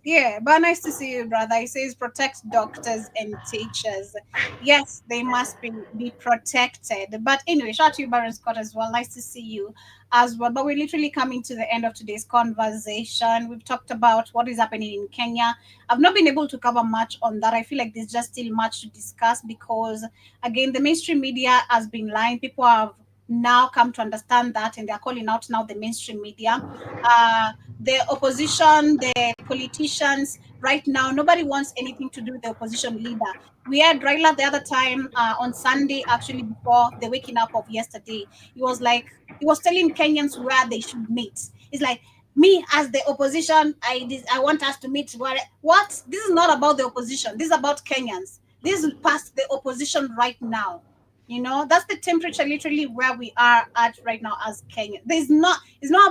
Yeah, but nice to see you, brother. He says protect doctors and teachers. Yes, they must be protected. But anyway, shout out to you, Baron Scott, as well. Nice to see you as well. But we're literally coming to the end of today's conversation. We've talked about what is happening in Kenya. I've not been able to cover much on that. I feel like there's just still much to discuss because, again, the mainstream media has been lying. People have now come to understand that and they're calling out now the mainstream media. The opposition, the politicians, right now, nobody wants anything to do with the opposition leader. We had Raila the other time on Sunday, actually, before the waking up of yesterday. He was telling Kenyans where they should meet. It's like, me as the opposition, I want us to meet. What? This is not about the opposition. This is about Kenyans. This is past the opposition right now. That's the temperature literally where we are at right now as Kenya. It's not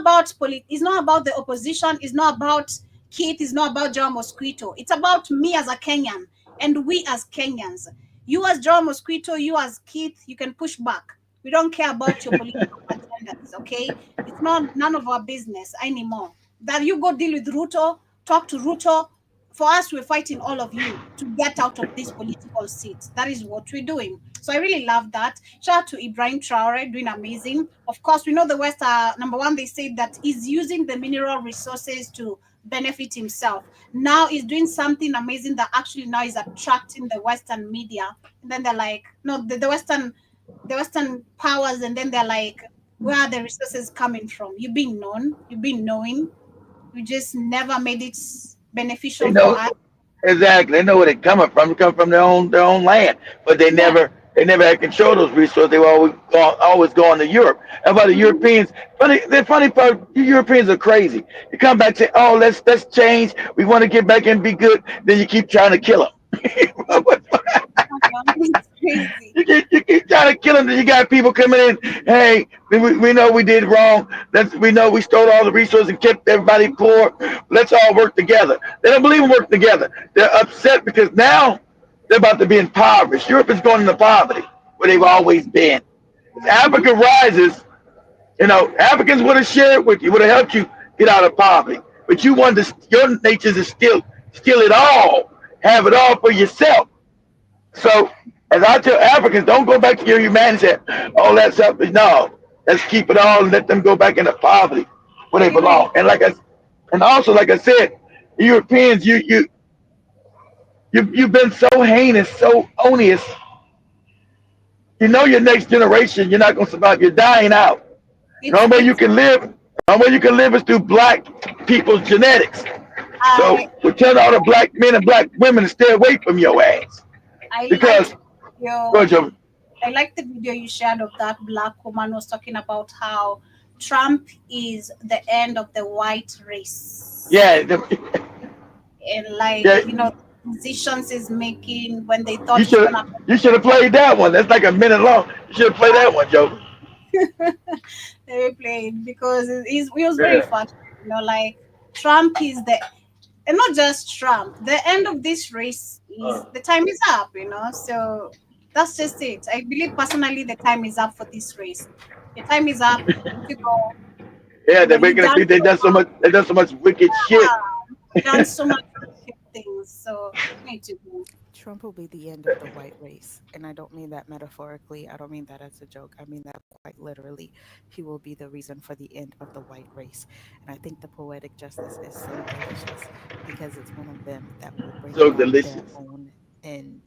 about it's not about the opposition, it's not about Keith, it's not about Joe Mosquito. It's about me as a Kenyan and we as Kenyans. You as Joe Mosquito, you as Keith, you can push back. We don't care about your political agendas, okay? It's not none of our business anymore. That you go deal with Ruto, talk to Ruto. For us, we're fighting all of you to get out of this political seat. That is what we're doing. So I really love that. Shout out to Ibrahim Traore, doing amazing. Of course, we know the West are number one. They say that he's using the mineral resources to benefit himself. Now he's doing something amazing that actually now is attracting the Western media. And then they're like, no, the Western powers, and then they're like, where are the resources coming from? You've been known, you've been knowing. We just never made it They beneficial for know us. exactly. They know where they coming from. They come from their own land, but Yeah. they never had control of those resources. They were always going to Europe. How about the Mhm. Europeans? The funny part, the Europeans are crazy. You come back and say, "Oh, let's change. We want to get back and be good." Then you keep trying to kill them. It's crazy. You keep trying to kill them. Then you got people coming in. Hey, we know we did wrong. We know we stole all the resources and kept everybody poor. Let's all work together. They don't believe in working together. They're upset because now they're about to be impoverished. Europe is going into poverty where they've always been. As Mhm. Africa rises, Africans would have shared with you, would have helped you get out of poverty. But you want to, your nature is steal it all, have it all for yourself. So, as I tell Africans, don't go back to your humanity. Oh, that's something. No, let's keep it all and let them go back into poverty where they Really? belong. And also, like I said, Europeans, you've been so heinous, so odious. You know your next generation, you're not gonna survive. You're dying out. The It's only way you it's can live, the only way you can live is through black people's genetics. So I we tell all the black men and black women to stay away from your ass I because like your Georgia, I like the video you shared of that black woman was talking about how Trump is the end of the white race. yeah, And like, yeah, decisions is making when they thought You it's should gonna you should have played that one. That's like a minute long. You should have played that one, Joe. they played because it was very Yeah. fun. Like Trump is and not just Trump. The end of this race is the time is up. So that's just it. I believe personally the time is up for this race. The time is up. We need to go. Yeah, they're You've making it done be they so done so much. much they done so much wicked shit. You've done so much wicked things. So we need to go. Trump will be the end of the white race. And I don't mean that metaphorically. I don't mean that as a joke. I mean that quite literally. He will be the reason for the end of the white race. And I think the poetic justice is so delicious because it's one of them that will bring So about their delicious. own end,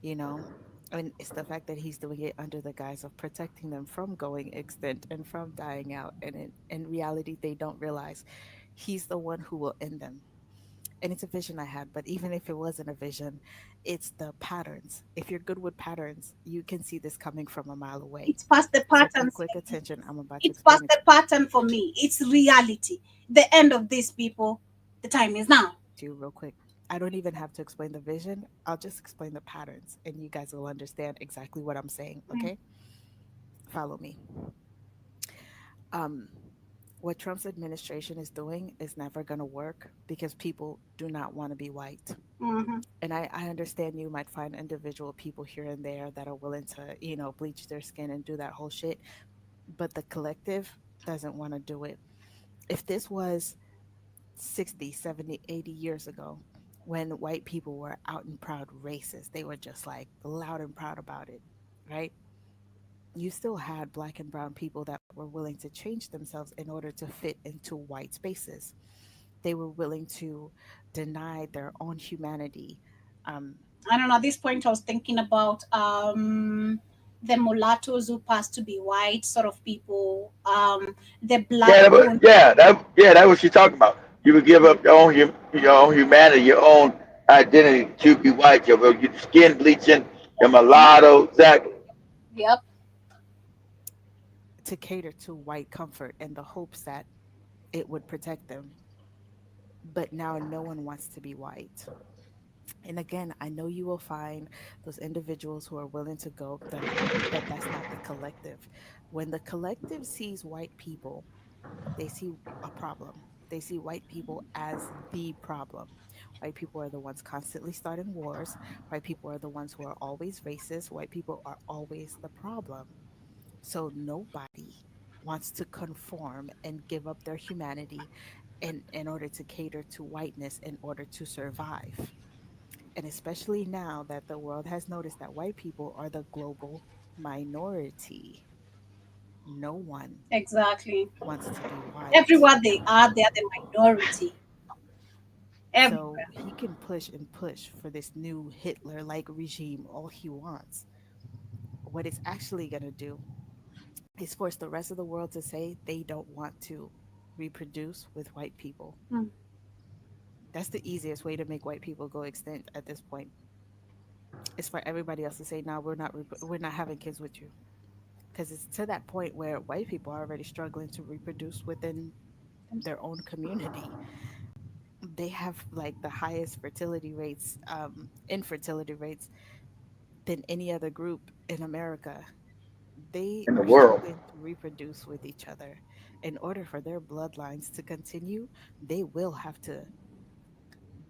you know? And it's the fact that he's doing it under the guise of protecting them from going extinct and from dying out. And in reality, they don't realize he's the one who will end them, and it's a vision I had. But even if it wasn't a vision, it's the patterns. If you're good with patterns, you can see this coming from a mile away. It's past the So pay pattern quick stage. attention. I'm about to It's past explain it the pattern for me. It's reality. The end of this, people. The time is now. to you real quick. I don't even have to explain the vision. I'll just explain the patterns and you guys will understand exactly what I'm saying. Okay? Follow me. Um, what Trump's administration is doing is never going to work because people do not want to be white. Mm-hmm. And I understand you might find individual people here and there that are willing to, bleach their skin and do that whole shit. But the collective doesn't want to do it. If this was 60, 70, 80 years ago, when white people were out and proud racists, they were just like loud and proud about it, right? You still had black and brown people that were willing to change themselves in order to fit into white spaces. They were willing to deny their own humanity. Um, I don't know. At this point, I was thinking about the mulattoes who passed to be white, sort of people. The black woman. That's what she's talking about. You would give up your own humanity, your own identity to be white. Your skin bleaching, your mulatto, exactly. Yep. to cater to white comfort in the hopes that it would protect them. But now no one wants to be white. And again, I know you will find those individuals who are willing to go that route, but that's not the collective. When the collective sees white people, they see a problem. They see white people as the problem. White people are the ones constantly starting wars. White people are the ones who are always racist. White people are always the problem. So nobody wants to conform and give up their humanity in order to cater to whiteness in order to survive. And especially now that the world has noticed that white people are the global minority, no one Exactly. wants to be white. Everywhere they are the minority. So Everywhere. he can push and push for this new Hitler like regime all he wants. What it's actually going to do is force the rest of the world to say they don't want to reproduce with white people. Mm. That's the easiest way to make white people go extinct at this point. Is for everybody else to say, "No, we're not having kids with you," because it's to that point where white people are already struggling to reproduce within their own community. They have like the highest fertility rates, infertility rates than any other group in America. They In the are world. struggling to reproduce with each other. In order for their bloodlines to continue, they will have to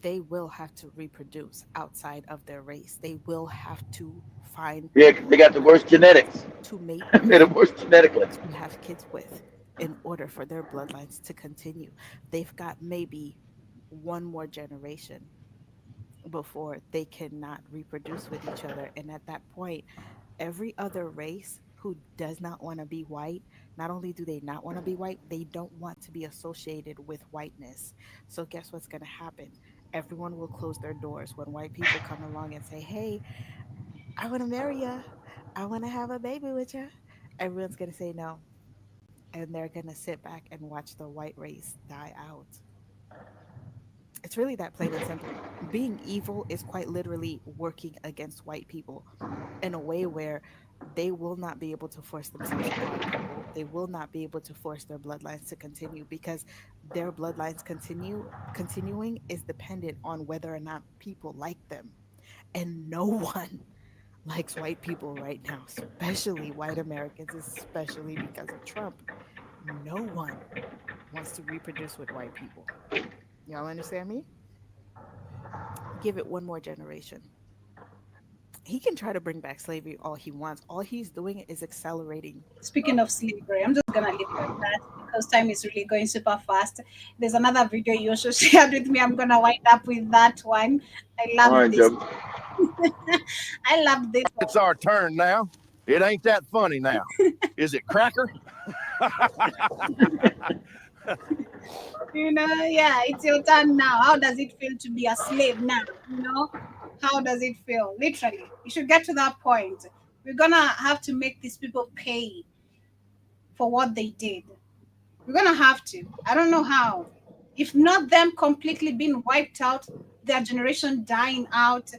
they will have to reproduce outside of their race. They will have to find Yeah, they people got the worst genetics. to mate They're the with, worst genetically. to have kids with, in order for their bloodlines to continue. They've got maybe one more generation before they cannot reproduce with each other. And at that point, every other race who does not want to be white, not only do they not want to be white, they don't want to be associated with whiteness. So, guess what's going to happen? Everyone will close their doors when white people come along and say, "Hey, I want to marry you. I want to have a baby with you." Everyone's going to say no. And they're going to sit back and watch the white race die out. It's really that plain and simple. Being evil is quite literally working against white people in a way where they will not be able to force themselves upon people. They will not be able to force their bloodlines to continue because their bloodlines continuing is dependent on whether or not people like them. And no one likes white people right now, especially white Americans, especially because of Trump. No one wants to reproduce with white people. Y'all understand me? Give it one more generation. He can try to bring back slavery all he wants. All he's doing is accelerating. Speaking of slavery, I'm just gonna leave it at that because time is really going super fast. There's another video you also shared with me. I'm gonna wind up with that one. I All love right, this. Joe. I love this It's one. our turn now. It ain't that funny now. Is it, Cracker? Yeah, it's your turn now. How does it feel to be a slave now? How does it feel? Literally, you should get to that point. We're gonna have to make these people pay for what they did. We're gonna have to. I don't know how. If not them completely being wiped out, their generation dying out,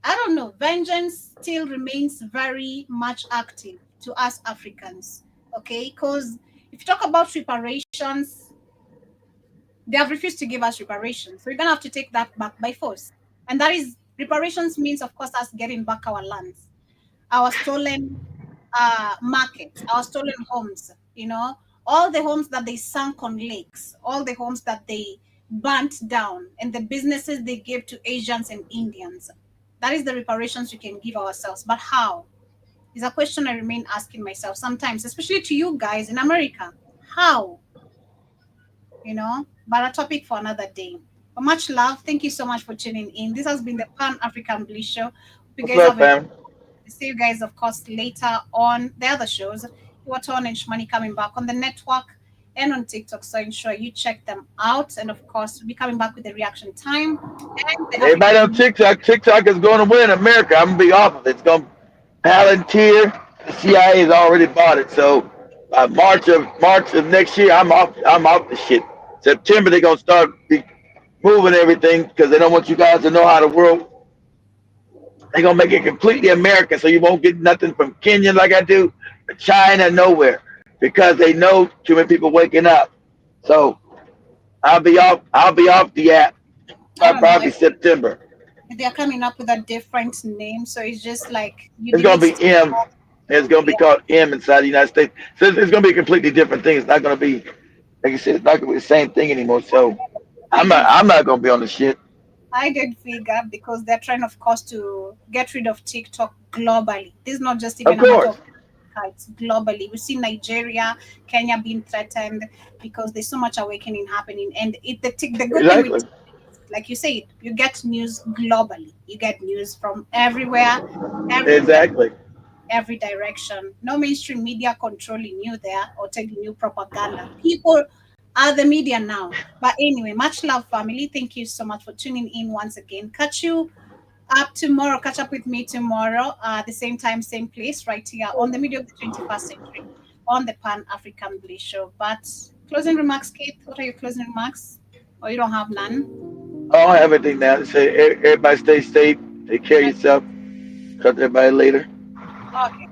I don't know. Vengeance still remains very much active to us Africans. Okay, because if you talk about reparations, They have refused to give us reparations. So we're going to have to take that back by force. And that is, reparations means, of course, us getting back our lands, our stolen markets, our stolen homes, all the homes that they sunk on lakes, all the homes that they burnt down, and the businesses they gave to Asians and Indians. That is the reparations we can give ourselves. But how? Is a question I remain asking myself sometimes, especially to you guys in America. How? But a topic for another day. But much love. Thank you so much for tuning in. This has been the Pan African Bliss Show. You guys have a see you guys, of course, later on the other shows. Iwaton and Shmani coming back on the network and on TikTok. So ensure you check them out. And of course, we'll be coming back with the reaction time. And everybody on TikTok. TikTok is going to win America. I'm gonna be off of it. It's going to Palantir. The CIA has already bought it. So March of next year, I'm off the shit. September they're gonna start moving everything because they don't want you guys to know how the world. They're gonna make it completely American, so you won't get nothing from Kenya like I do, China, nowhere, because they know too many people waking up. So I'll be off the app by probably September. They're coming up with a different name, so it's just like it's gonna be M. It's gonna be called M inside the United States. So it's gonna be a completely different thing. It's not gonna be, like you said, it's not gonna be the same thing anymore. So I'm not gonna be on the shit. I did figure because they're trying, of course, to get rid of TikTok globally. This is not just even a matter of it's globally. We see Nigeria, Kenya being threatened because there's so much awakening happening. And the good thing with, like you said, you get news globally. You get news from everywhere. Every direction. No mainstream media controlling you there or telling you propaganda. People are the media now. But anyway, much love, family. Thank you so much for tuning in once again. Catch you up tomorrow. Catch up with me tomorrow, the same time, same place, right here on the Media of the 21st Century on the Pan African Bliss Show. But closing remarks, Kate. What are your closing remarks? Or you don't have none? I don't have anything now. Say everybody stay safe. Take care of yourself. Talk to everybody later. Okay.